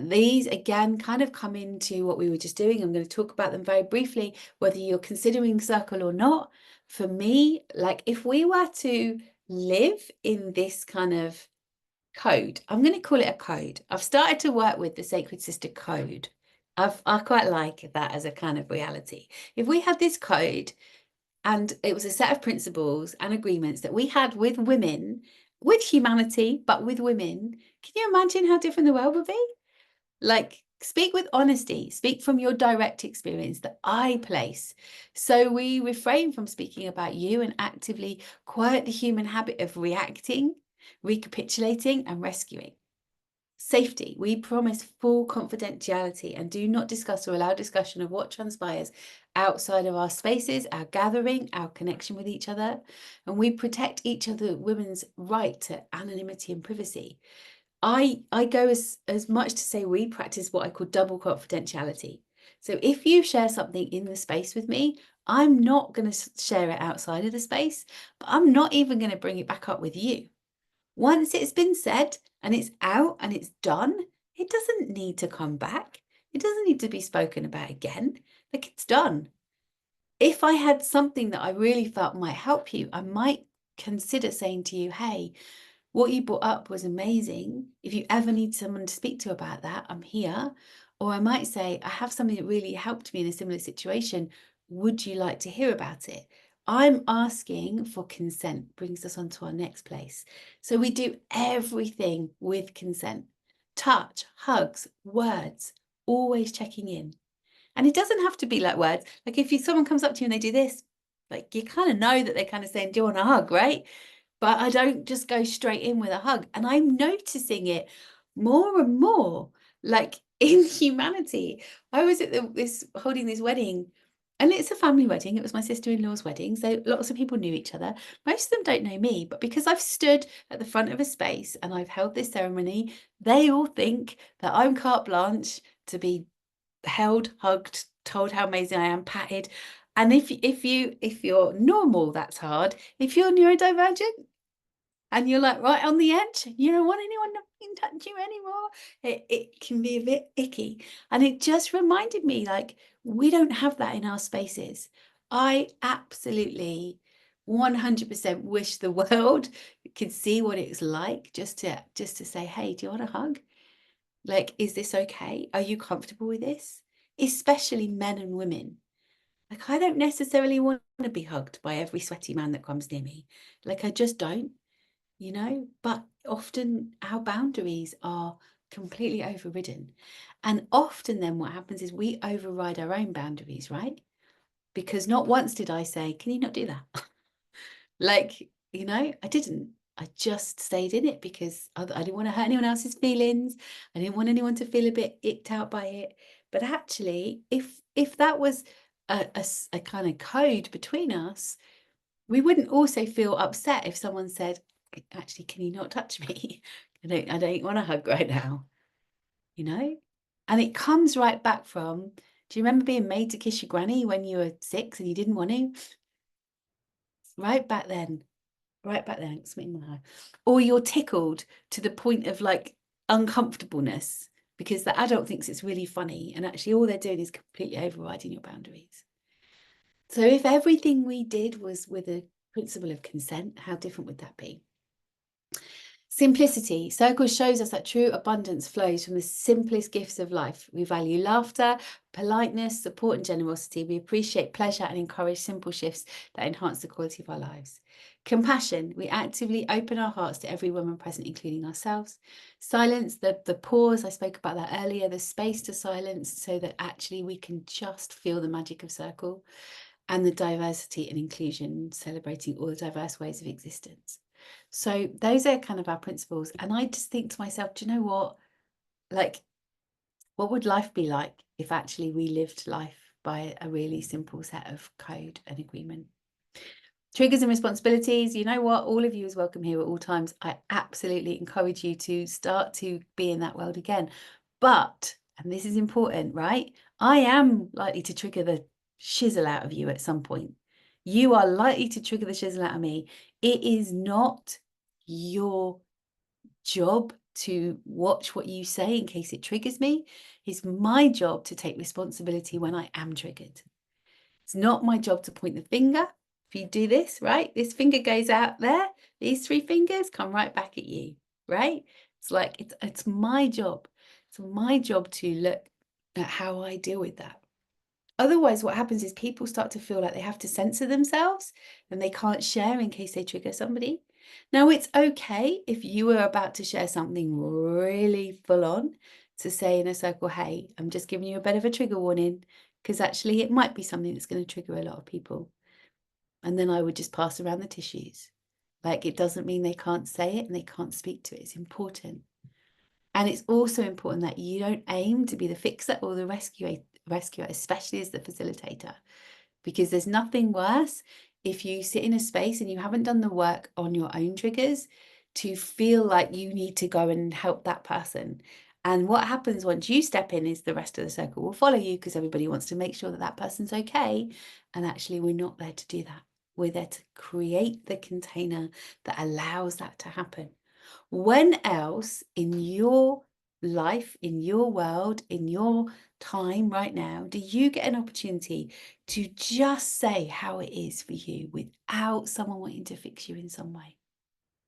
These, again, kind of come into what we were just doing. I'm going to talk about them very briefly, whether you're considering circle or not. For me, like if we were to live in this kind of code, I'm going to call it a code. I've started to work with the Sacred Sister Code. I quite like that as a kind of reality. If we had this code, and it was a set of principles and agreements that we had with women, with humanity, but with women. Can you imagine how different the world would be? Like, speak with honesty, speak from your direct experience, the I place. So we refrain from speaking about you and actively quiet the human habit of reacting, recapitulating, and rescuing. Safety. We promise full confidentiality and do not discuss or allow discussion of what transpires outside of our spaces, our gathering, our connection with each other. And we protect each other, women's right to anonymity and privacy. I go as much to say we practice what I call double confidentiality. So if you share something in the space with me, I'm not going to share it outside of the space, but I'm not even going to bring it back up with you. Once it's been said and it's out and it's done, it doesn't need to come back. It doesn't need to be spoken about again. Like, it's done. If I had something that I really felt might help you, I might consider saying to you, hey, what you brought up was amazing. If you ever need someone to speak to about that, I'm here. Or I might say, I have something that really helped me in a similar situation. Would you like to hear about it? I'm asking for consent, brings us on to our next place. So we do everything with consent. Touch, hugs, words, always checking in. And it doesn't have to be like words. Like if someone comes up to you and they do this, like you kind of know that they're kind of saying, do you want a hug, right? But I don't just go straight in with a hug. And I'm noticing it more and more, like in humanity. I was at holding this wedding, and it's a family wedding. It was my sister-in-law's wedding. So lots of people knew each other. Most of them don't know me, but because I've stood at the front of a space and I've held this ceremony, they all think that I'm carte blanche to be held, hugged, told how amazing I am, patted. And if you're normal, that's hard. If you're neurodivergent and you're like right on the edge, you don't want anyone to touch you anymore, it can be a bit icky. And it just reminded me, like, we don't have that in our spaces. I absolutely 100% wish the world could see what it's like just to say, hey, do you want a hug? Like, is this okay? Are you comfortable with this? Especially men and women. Like, I don't necessarily want to be hugged by every sweaty man that comes near me. Like, I just don't, you know? But often our boundaries are completely overridden. And often then what happens is we override our own boundaries, right? Because not once did I say, can you not do that? Like, you know, I didn't. I just stayed in it because I didn't want to hurt anyone else's feelings. I didn't want anyone to feel a bit icked out by it. But actually, if that was a kind of code between us, we wouldn't also feel upset if someone said, actually, can you not touch me? I don't want a hug right now, you know? And it comes right back from, do you remember being made to kiss your granny when you were 6 and you didn't want to? Right back then. Right back then, it's in my eye. Or you're tickled to the point of like uncomfortableness because the adult thinks it's really funny and actually all they're doing is completely overriding your boundaries. So if everything we did was with a principle of consent, how different would that be? Simplicity. Circle shows us that true abundance flows from the simplest gifts of life. We value laughter, politeness, support, and generosity. We appreciate pleasure and encourage simple shifts that enhance the quality of our lives. Compassion. We actively open our hearts to every woman present, including ourselves. Silence, the pause, I spoke about that earlier, the space to silence so that actually we can just feel the magic of circle. And the diversity and inclusion, celebrating all the diverse ways of existence. So those are kind of our principles. And I just think to myself, do you know what? Like, what would life be like if actually we lived life by a really simple set of code and agreement? Triggers and responsibilities. You know what? All of you is welcome here at all times. I absolutely encourage you to start to be in that world again. But, and this is important, right? I am likely to trigger the shizzle out of you at some point. You are likely to trigger the shizzle out of me. It is not your job to watch what you say in case it triggers me. It's my job to take responsibility when I am triggered. It's not my job to point the finger. If you do this, right, this finger goes out there, these 3 fingers come right back at you, right? It's like, it's my job. It's my job to look at how I deal with that. Otherwise, what happens is people start to feel like they have to censor themselves and they can't share in case they trigger somebody. Now, it's okay if you were about to share something really full on to say in a circle, hey, I'm just giving you a bit of a trigger warning, because actually it might be something that's going to trigger a lot of people. And then I would just pass around the tissues. Like, it doesn't mean they can't say it and they can't speak to it. It's important. And it's also important that you don't aim to be the fixer or the rescuer, especially as the facilitator, because there's nothing worse if you sit in a space and you haven't done the work on your own triggers to feel like you need to go and help that person. And what happens once you step in is the rest of the circle will follow you because everybody wants to make sure that that person's okay. And actually, we're not there to do that. We're there to create the container that allows that to happen. When else in your life, in your world, in your time right now, do you get an opportunity to just say how it is for you without someone wanting to fix you in some way?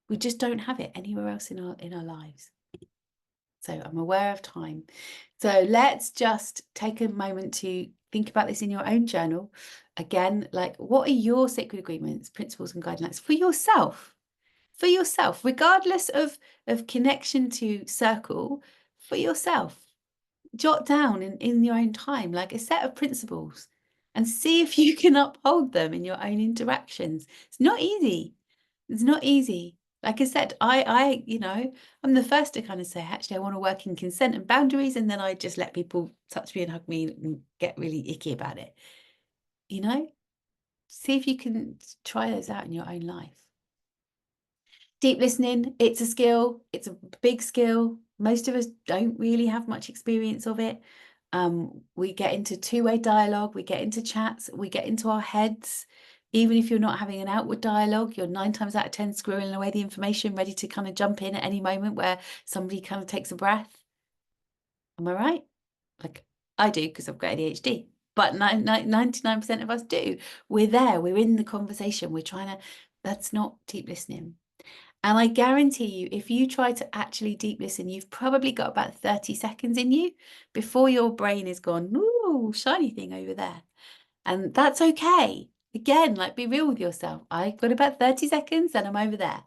We just don't have it anywhere else in our lives. So I'm aware of time. So let's just take a moment to think about this in your own journal. Again, like, what are your sacred agreements, principles, and guidelines for yourself? For yourself, regardless of connection to circle, for yourself. Jot down in your own time, like a set of principles, and see if you can uphold them in your own interactions. It's not easy. It's not easy. Like I said, I'm the first to kind of say, actually, I want to work in consent and boundaries, and then I just let people touch me and hug me and get really icky about it. You know, see if you can try those out in your own life. Deep listening, it's a skill. It's a big skill. Most of us don't really have much experience of it. We get into two-way dialogue, we get into chats, we get into our heads. Even if you're not having an outward dialogue, you're 9 times out of 10 squirreling away the information, ready to kind of jump in at any moment where somebody kind of takes a breath. Am I right? Like, I do, because I've got ADHD. But 99% of us do. We're there, we're in the conversation, we're trying to, that's not deep listening. And I guarantee you, if you try to actually deep listen, you've probably got about 30 seconds in you before your brain is gone, ooh, shiny thing over there. And that's okay. Again, like, be real with yourself. I've got about 30 seconds and I'm over there.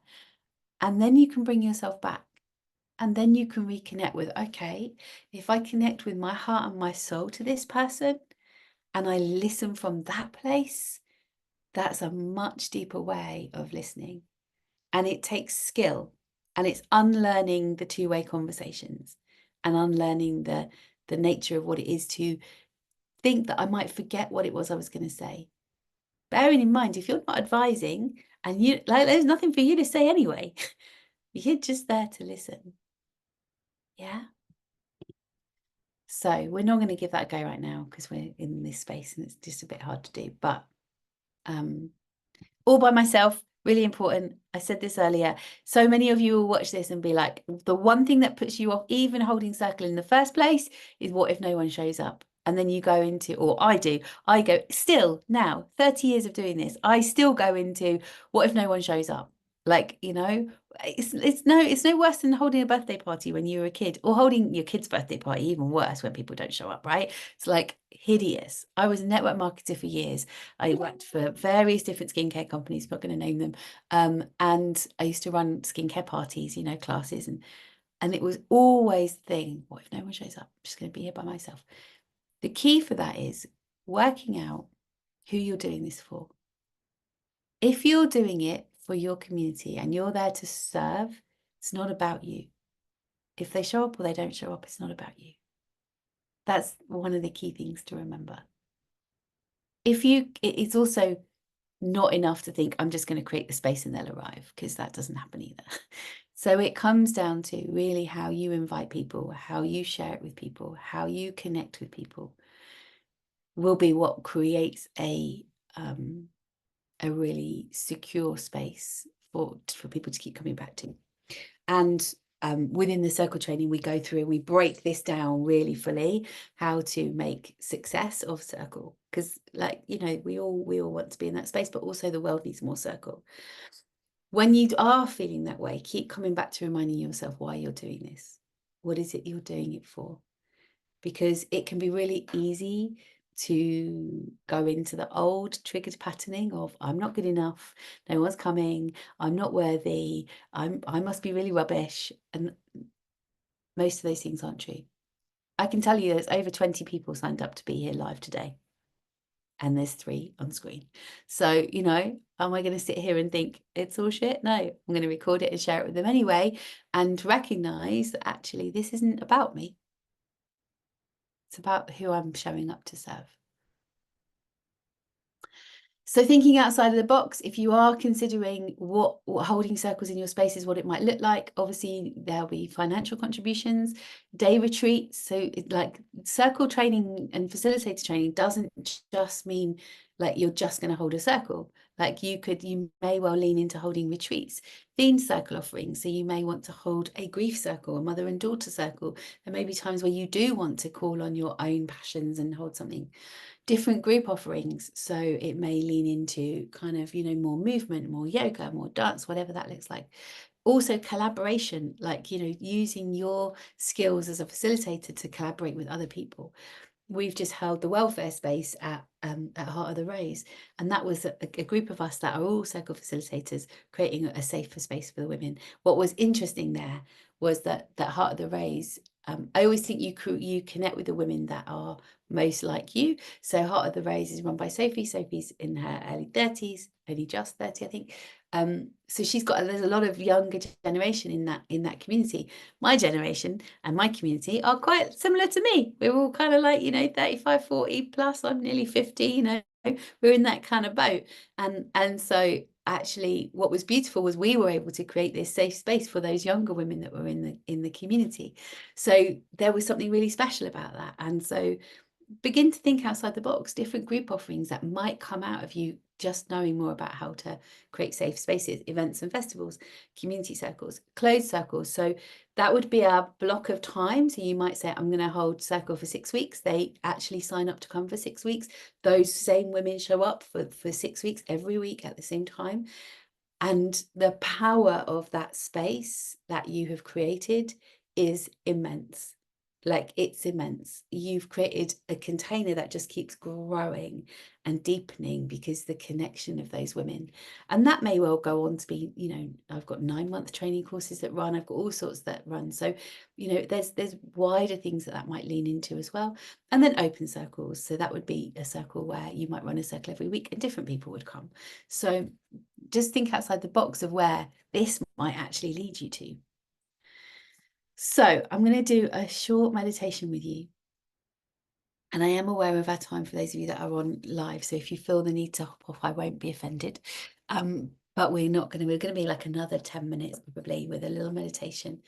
And then you can bring yourself back. And then you can reconnect with, okay, if I connect with my heart and my soul to this person and I listen from that place, that's a much deeper way of listening. And it takes skill, and it's unlearning the two-way conversations and unlearning the nature of what it is to think that I might forget what it was I was going to say. Bearing in mind, if you're not advising and you like, there's nothing for you to say anyway. You're just there to listen. Yeah. So we're not going to give that a go right now because we're in this space and it's just a bit hard to do. But all by myself, really important. I said this earlier. So many of you will watch this and be like, the one thing that puts you off even holding circle in the first place is what if no one shows up? And then you go into, or I go still now, 30 years of doing this, I still go into what if no one shows up? Like, you know, it's no worse than holding a birthday party when you were a kid, or holding your kid's birthday party, even worse when people don't show up, right? It's like hideous. I was a network marketer for years. I worked for various different skincare companies, not going to name them. And I used to run skincare parties, you know, classes, and it was always the thing, what if no one shows up? I'm just going to be here by myself. The key for that is working out who you're doing this for. If you're doing it for your community and you're there to serve, it's not about you. If they show up or they don't show up, it's not about you. That's one of the key things to remember. It's also not enough to think, I'm just going to create the space and they'll arrive, because that doesn't happen either. So it comes down to really how you invite people, how you share it with people, how you connect with people will be what creates a really secure space for people to keep coming back to. And within the circle training, we go through and we break this down really fully, how to make success of circle. Because, like, you know, we all want to be in that space, but also the world needs more circle. When you are feeling that way, keep coming back to reminding yourself why you're doing this. What is it you're doing it for? Because it can be really easy to go into the old triggered patterning of, I'm not good enough, no one's coming, I'm not worthy, I must be really rubbish. And most of those things aren't true. I can tell you there's over 20 people signed up to be here live today, and there's 3 on screen. So, you know, am I going to sit here and think it's all shit? No, I'm going to record it and share it with them anyway, and recognize that actually this isn't about me. It's about who I'm showing up to serve. So thinking outside of the box, if you are considering what holding circles in your space is, what it might look like, obviously there'll be financial contributions, day retreats. So like circle training and facilitator training doesn't just mean like you're just going to hold a circle. Like you may well lean into holding retreats, themed circle offerings. So you may want to hold a grief circle, a mother and daughter circle. There may be times where you do want to call on your own passions and hold something. Different group offerings, so it may lean into kind of, you know, more movement, more yoga, more dance, whatever that looks like. Also collaboration, like, you know, using your skills as a facilitator to collaborate with other people. We've just held the welfare space at Heart of the Rose, and that was a group of us that are all circle facilitators creating a safer space for the women. What was interesting there was that Heart of the Rose, I always think you connect with the women that are most like you. So Heart of the Rose is run by Sophie. Sophie's in her early 30s, only just 30, I think. So there's a lot of younger generation in that community. My generation and my community are quite similar to me. We're all kind of like, you know, 35, 40 plus. I'm nearly 50, you know, we're in that kind of boat. And so actually what was beautiful was we were able to create this safe space for those younger women that were in the community. So there was something really special about that. And so begin to think outside the box, different group offerings that might come out of you just knowing more about how to create safe spaces, events and festivals, community circles, closed circles. So that would be a block of time. So you might say, I'm going to hold circle for 6 weeks. They actually sign up to come for 6 weeks. Those same women show up for 6 weeks every week at the same time. And the power of that space that you have created is immense. Like, it's immense. You've created a container that just keeps growing and deepening because the connection of those women. And that may well go on to be, you know, I've got 9-month training courses that run, I've got all sorts that run. So, you know, there's wider things that might lean into as well. And then open circles. So that would be a circle where you might run a circle every week and different people would come. So just think outside the box of where this might actually lead you to. So I'm going to do a short meditation with you. And I am aware of our time for those of you that are on live. So if you feel the need to hop off, I won't be offended. But we're going to be like another 10 minutes probably with a little meditation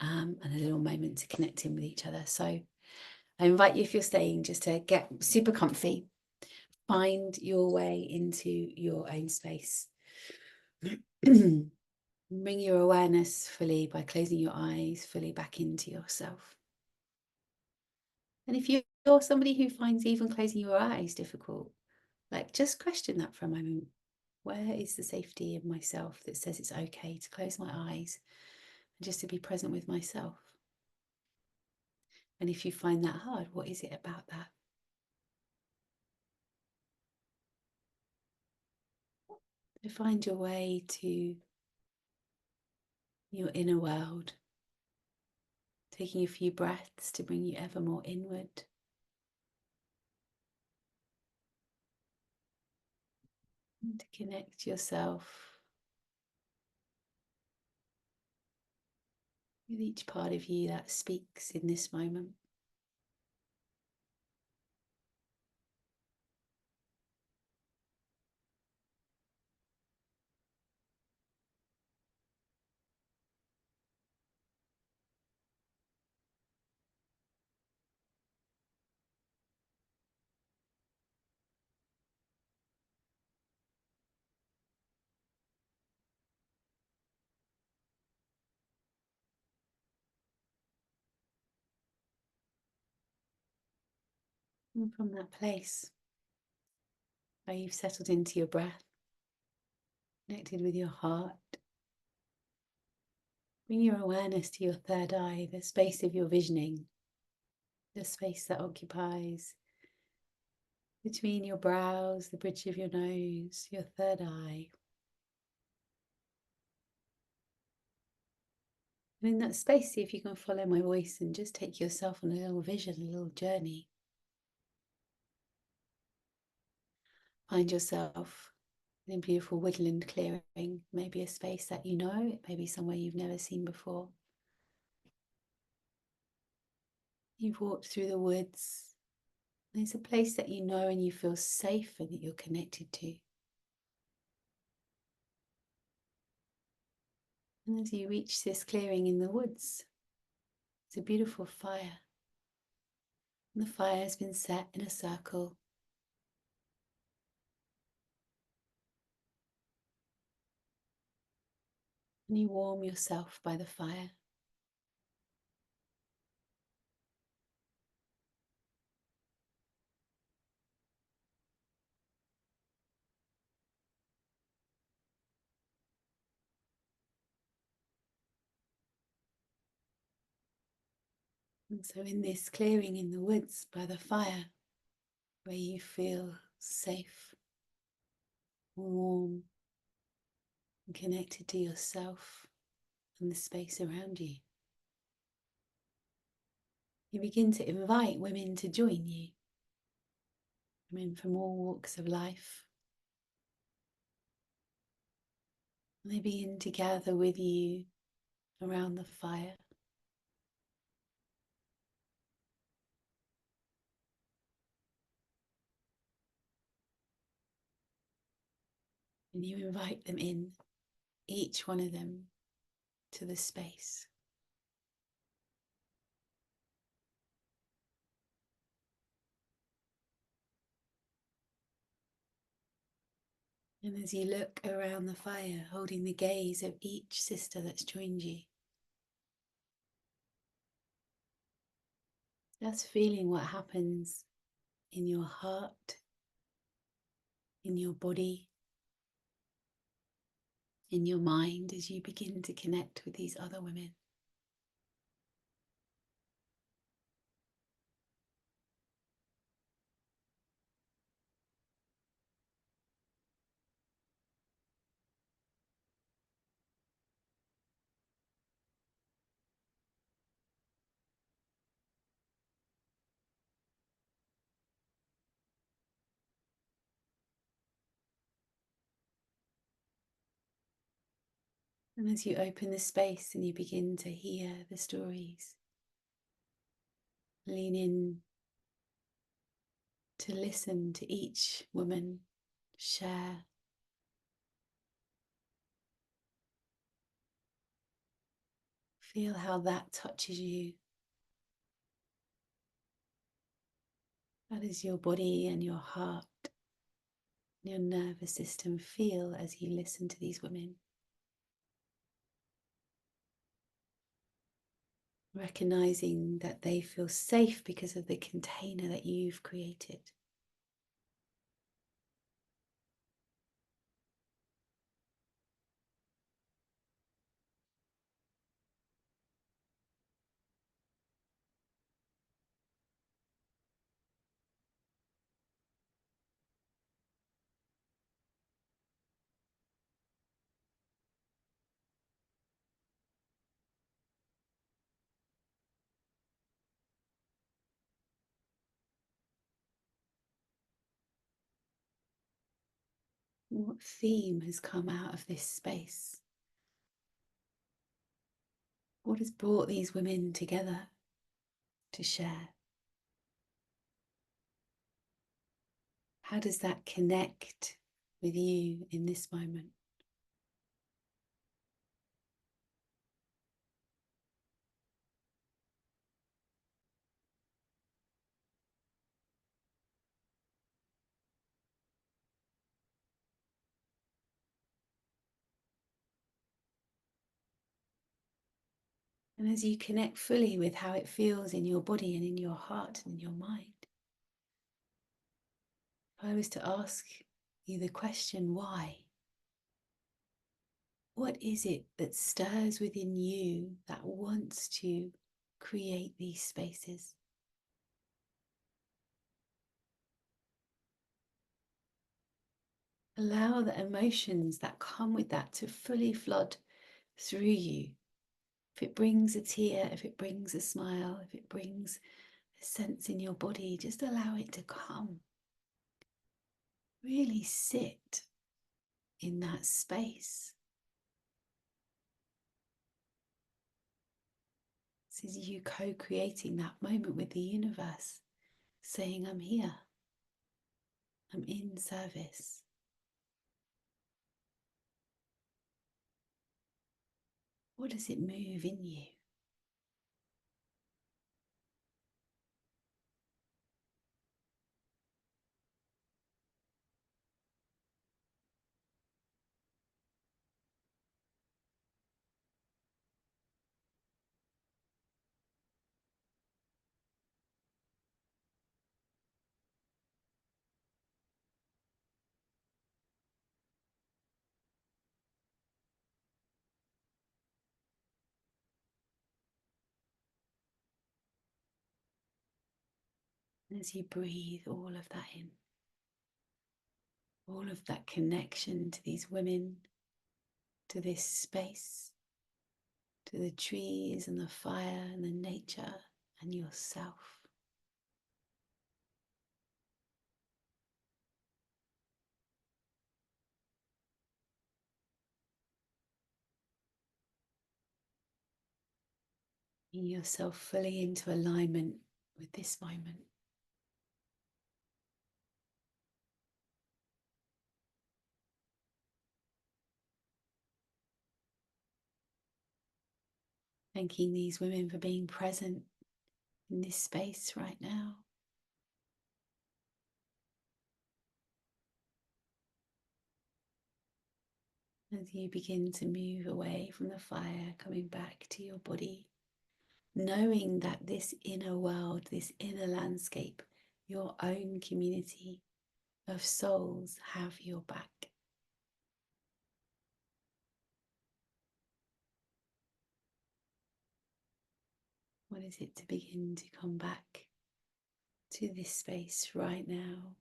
and a little moment to connect in with each other. So I invite you, if you're staying, just to get super comfy, find your way into your own space. Bring your awareness fully by closing your eyes fully back into yourself. And if you're somebody who finds even closing your eyes difficult, like, just question that for a moment. Where is the safety of myself that says it's okay to close my eyes and just to be present with myself? And if you find that hard, what is it about that? So find your way to your inner world, taking a few breaths to bring you ever more inward. And to connect yourself with each part of you that speaks in this moment. And from that place where you've settled into your breath, connected with your heart, bring your awareness to your third eye, the space of your visioning, the space that occupies between your brows, the bridge of your nose, your third eye. And in that space, see if you can follow my voice and just take yourself on a little vision, a little journey. Find yourself in a beautiful woodland clearing, maybe a space that you know, it may be somewhere you've never seen before. You've walked through the woods. There's a place that you know and you feel safe and that you're connected to. And as you reach this clearing in the woods, it's a beautiful fire. And the fire has been set in a circle. And you warm yourself by the fire. And so in this clearing in the woods by the fire, where you feel safe, warm, and connected to yourself and the space around you, you begin to invite women to join you, women from all walks of life. And they begin to gather with you around the fire. And you invite them in, each one of them, to the space. And as you look around the fire, holding the gaze of each sister that's joined you, just feeling what happens in your heart, in your body, in your mind as you begin to connect with these other women. And as you open the space and you begin to hear the stories, lean in to listen to each woman share. Feel how that touches you. How does your body and your heart, your nervous system feel as you listen to these women? Recognizing that they feel safe because of the container that you've created. What theme has come out of this space? What has brought these women together to share? How does that connect with you in this moment? And as you connect fully with how it feels in your body and in your heart and in your mind, if I was to ask you the question, why? What is it that stirs within you that wants to create these spaces? Allow the emotions that come with that to fully flood through you. If it brings a tear, if it brings a smile, if it brings a sense in your body, just allow it to come. Really sit in that space. This is you co-creating that moment with the universe, saying, I'm here, I'm in service. What does it move in you? And as you breathe all of that in, all of that connection to these women, to this space, to the trees and the fire and the nature and yourself. Bring yourself fully into alignment with this moment. Thanking these women for being present in this space right now. As you begin to move away from the fire, coming back to your body, knowing that this inner world, this inner landscape, your own community of souls have your back. What is it to begin to come back to this space right now?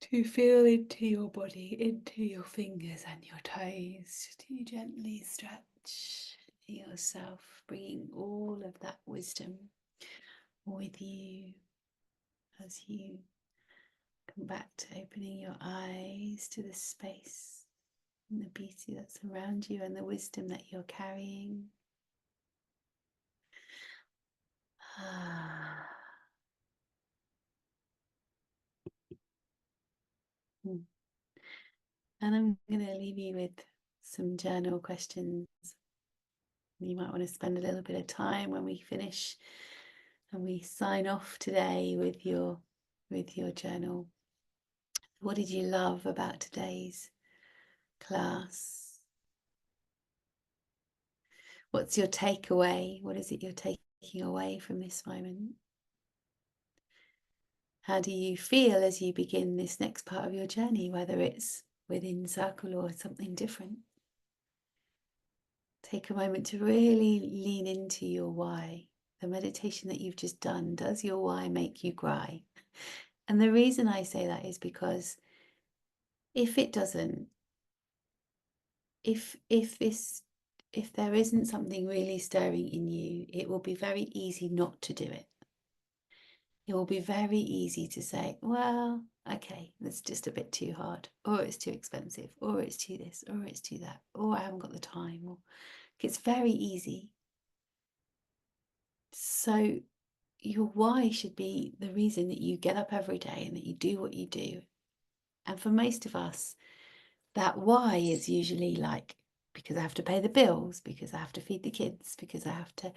To feel into your body, into your fingers and your toes, to gently stretch yourself, bringing all of that wisdom with you as you come back to opening your eyes to the space and the beauty that's around you and the wisdom that you're carrying. And I'm going to leave you with some journal questions. You might want to spend a little bit of time when we finish and we sign off today with your journal. What did you love about today's class? What's your takeaway? What is it you're taking away from this moment? How do you feel as you begin this next part of your journey, whether it's within Circle or something different? Take a moment to really lean into your why. The meditation that you've just done, does your why make you cry? And the reason I say that is because if it doesn't, if there isn't something really stirring in you, it will be very easy not to do it. It will be very easy to say, well, okay, that's just a bit too hard, or it's too expensive, or it's too this, or it's too that, or I haven't got the time, or it's very easy. So your why should be the reason that you get up every day and that you do what you do. And for most of us, that why is usually like, because I have to pay the bills, because I have to feed the kids, because I have to,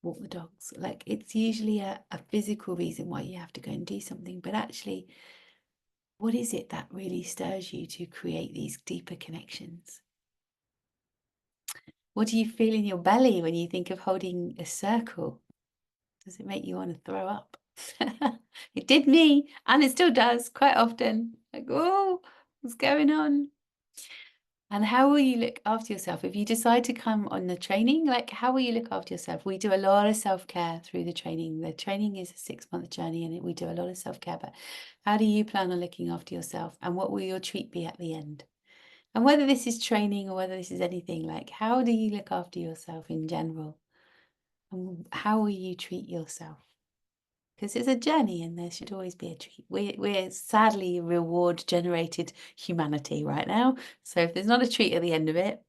walk the dogs. Like, it's usually a physical reason why you have to go and do something. But actually, what is it that really stirs you to create these deeper connections? What do you feel in your belly when you think of holding a circle? Does it make you want to throw up? It did me, and it still does quite often. Like, oh, what's going on? And how will you look after yourself? If you decide to come on the training, like, how will you look after yourself? We do a lot of self-care through the training. The training is a 6-month journey and we do a lot of self-care, but how do you plan on looking after yourself? And what will your treat be at the end? And whether this is training or whether this is anything, like, how do you look after yourself in general? And how will you treat yourself? Because it's a journey and there should always be a treat. We're sadly reward generated humanity right now. So if there's not a treat at the end of it.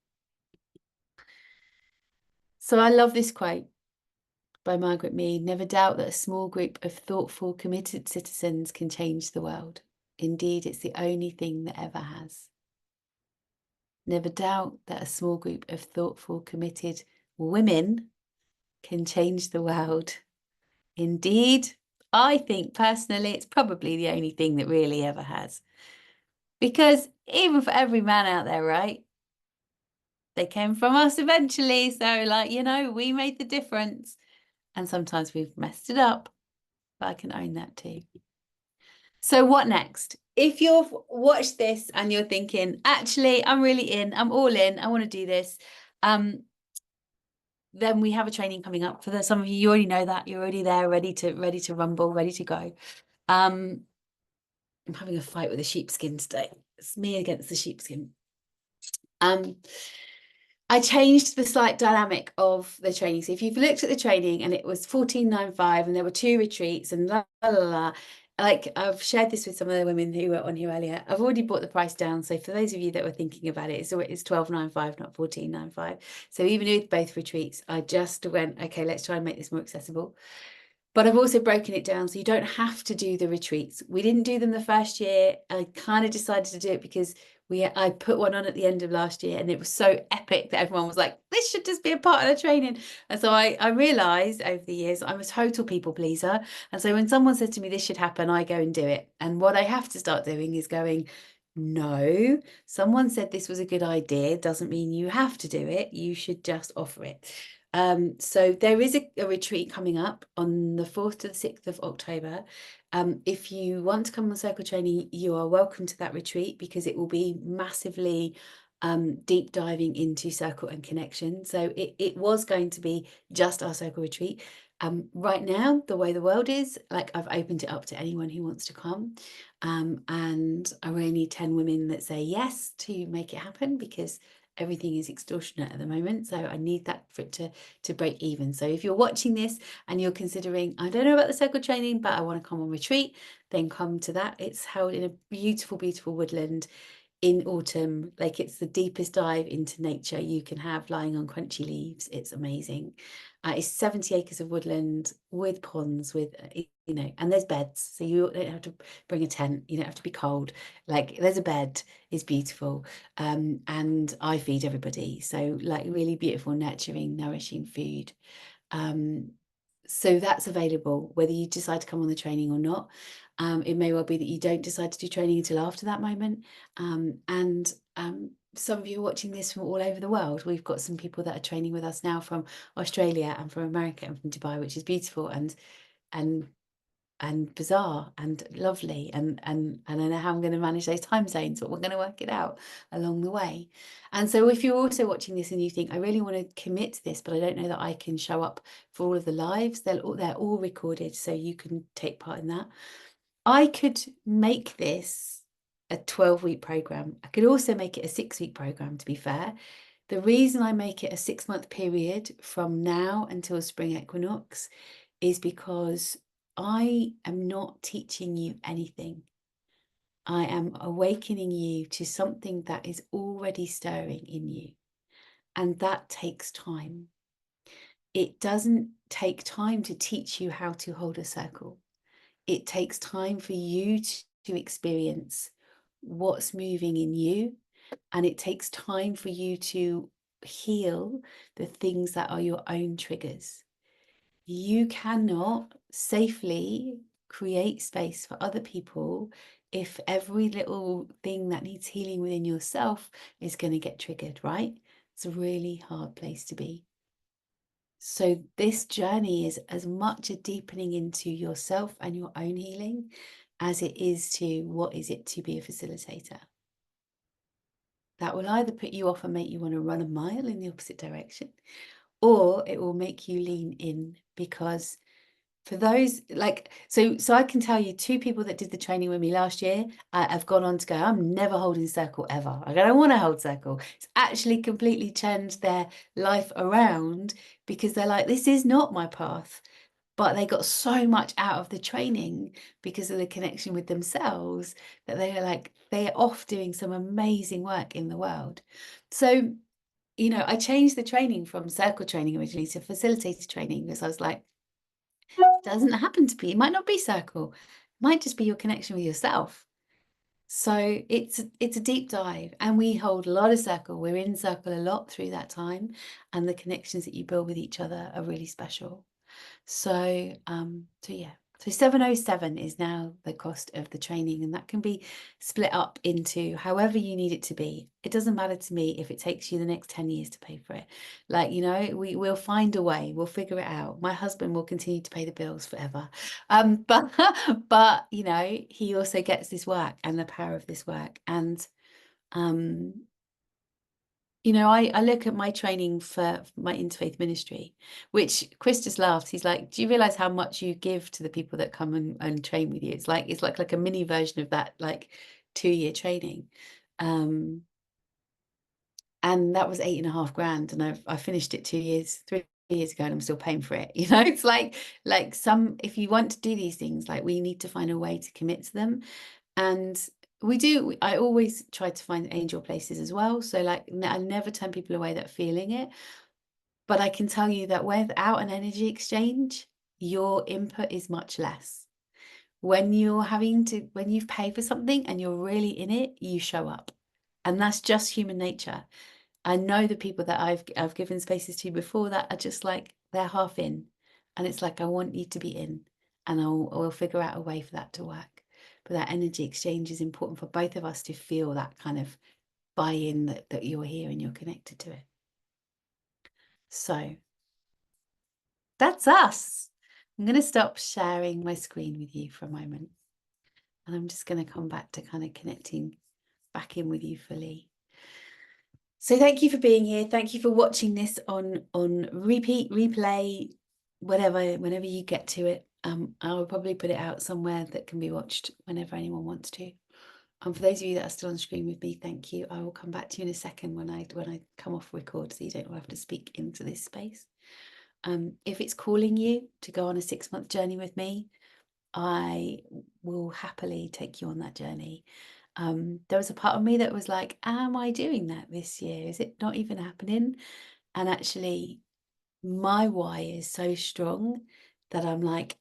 So I love this quote by Margaret Mead. Never doubt that a small group of thoughtful, committed citizens can change the world. Indeed, it's the only thing that ever has. Never doubt that a small group of thoughtful, committed women can change the world. Indeed, I think personally it's probably the only thing that really ever has. Because even for every man out there, right? They came from us eventually. So, like, we made the difference. And sometimes we've messed it up. But I can own that too. So what next? If you've watched this and you're thinking, actually, I'm really in, I'm all in, I want to do this. Then we have a training coming up. For some of you, you already know that. You're already there, ready to rumble, ready to go. I'm having a fight with the sheepskin today. It's me against the sheepskin. I changed the slight dynamic of the training. So if you've looked at the training and it was 14.95 and there were 2 retreats and la la la, like I've shared this with some of the women who were on here earlier. I've already brought the price down. So for those of you that were thinking about it, it's 12.95, not 14.95. So even with both retreats, I just went, okay, let's try and make this more accessible. But I've also broken it down so you don't have to do the retreats. We didn't do them the first year. I kind of decided to do it because I put one on at the end of last year and it was so epic that everyone was like, this should just be a part of the training. And so I realized over the years I'm a total people pleaser. And so when someone says to me, this should happen, I go and do it. And what I have to start doing is going, no, someone said this was a good idea. Doesn't mean you have to do it. You should just offer it. So there is a retreat coming up on the 4th to the 6th of October. If you want to come on Circle Training, you are welcome to that retreat because it will be massively deep diving into circle and connection. So it was going to be just our circle retreat. Right now, the way the world is, like, I've opened it up to anyone who wants to come. And I really need 10 women that say yes to make it happen, because everything is extortionate at the moment. So I need that for it to break even. So if you're watching this and you're considering, I don't know about the circle training, but I want to come on retreat, then come to that. It's held in a beautiful, beautiful woodland in autumn. Like, it's the deepest dive into nature you can have, lying on crunchy leaves. It's amazing. It's 70 acres of woodland with ponds, with and there's beds, so you don't have to bring a tent, you don't have to be cold. Like, there's a bed. It's beautiful. And I feed everybody, so like really beautiful, nurturing, nourishing food. So that's available whether you decide to come on the training or not. It may well be that you don't decide to do training until after that moment. And some of you are watching this from all over the world. We've got some people that are training with us now from Australia and from America and from Dubai, which is beautiful and bizarre and lovely, and I don't know how I'm going to manage those time zones, but we're going to work it out along the way. And so if you're also watching this and you think, I really want to commit to this, but I don't know that I can show up for all of the lives, they're all recorded, so you can take part in that. I could make this a 12-week program. I could also make it a 6-week program, to be fair. The reason I make it a 6-month period from now until spring equinox is because I am not teaching you anything. I am awakening you to something that is already stirring in you. And that takes time. It doesn't take time to teach you how to hold a circle. It takes time for you to experience what's moving in you. And it takes time for you to heal the things that are your own triggers. You cannot safely create space for other people if every little thing that needs healing within yourself is going to get triggered, right? It's a really hard place to be. So this journey is as much a deepening into yourself and your own healing as it is to what is it to be a facilitator. That will either put you off and make you want to run a mile in the opposite direction, or it will make you lean in, because for those, like, so I can tell you 2 people that did the training with me last year have gone on to go, I'm never holding circle ever. I don't want to hold circle. It's actually completely changed their life around, because they're like, this is not my path. But they got so much out of the training because of the connection with themselves, that they are like, they're off doing some amazing work in the world. So, I changed the training from circle training originally to facilitator training, because I was like, doesn't happen to be, it might not be circle, it might just be your connection with yourself. So it's a deep dive, and we hold a lot of circle. We're in circle a lot through that time, and the connections that you build with each other are really special. So yeah. So 707 is now the cost of the training, and that can be split up into however you need it to be. It doesn't matter to me if it takes you the next 10 years to pay for it. Like, we'll find a way, we'll figure it out. My husband will continue to pay the bills forever. But he also gets this work and the power of this work. And I look at my training for my interfaith ministry, which Chris just laughs. He's like, do you realize how much you give to the people that come and train with you? It's like a mini version of that, like 2-year training. And that was 8.5 grand. And I finished it 3 years ago, and I'm still paying for it. It's like if you want to do these things, like, we need to find a way to commit to them. And I always try to find angel places as well. So, like, I never turn people away that are feeling it. But I can tell you that without an energy exchange, your input is much less. When you've paid for something and you're really in it, you show up. And that's just human nature. I know the people that I've given spaces to before that are just like, they're half in. And it's like, I want you to be in, and I'll figure out a way for that to work. But that energy exchange is important for both of us to feel that kind of buy-in, that you're here and you're connected to it. So that's us. I'm going to stop sharing my screen with you for a moment. And I'm just going to come back to kind of connecting back in with you fully. So thank you for being here. Thank you for watching this on repeat, replay, whatever, whenever you get to it. I will probably put it out somewhere that can be watched whenever anyone wants to. For those of you that are still on screen with me, thank you. I will come back to you in a second when I come off record, so you don't have to speak into this space. If it's calling you to go on a 6-month journey with me, I will happily take you on that journey. There was a part of me that was like, am I doing that this year? Is it not even happening? And actually, my why is so strong that I'm like,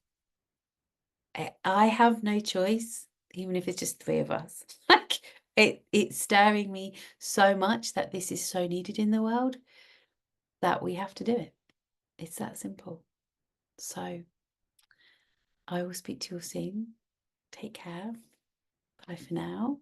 I have no choice, even if it's just 3 of us. Like it's stirring me so much that this is so needed in the world that we have to do it. It's that simple. So I will speak to you all soon. Take care. Bye for now.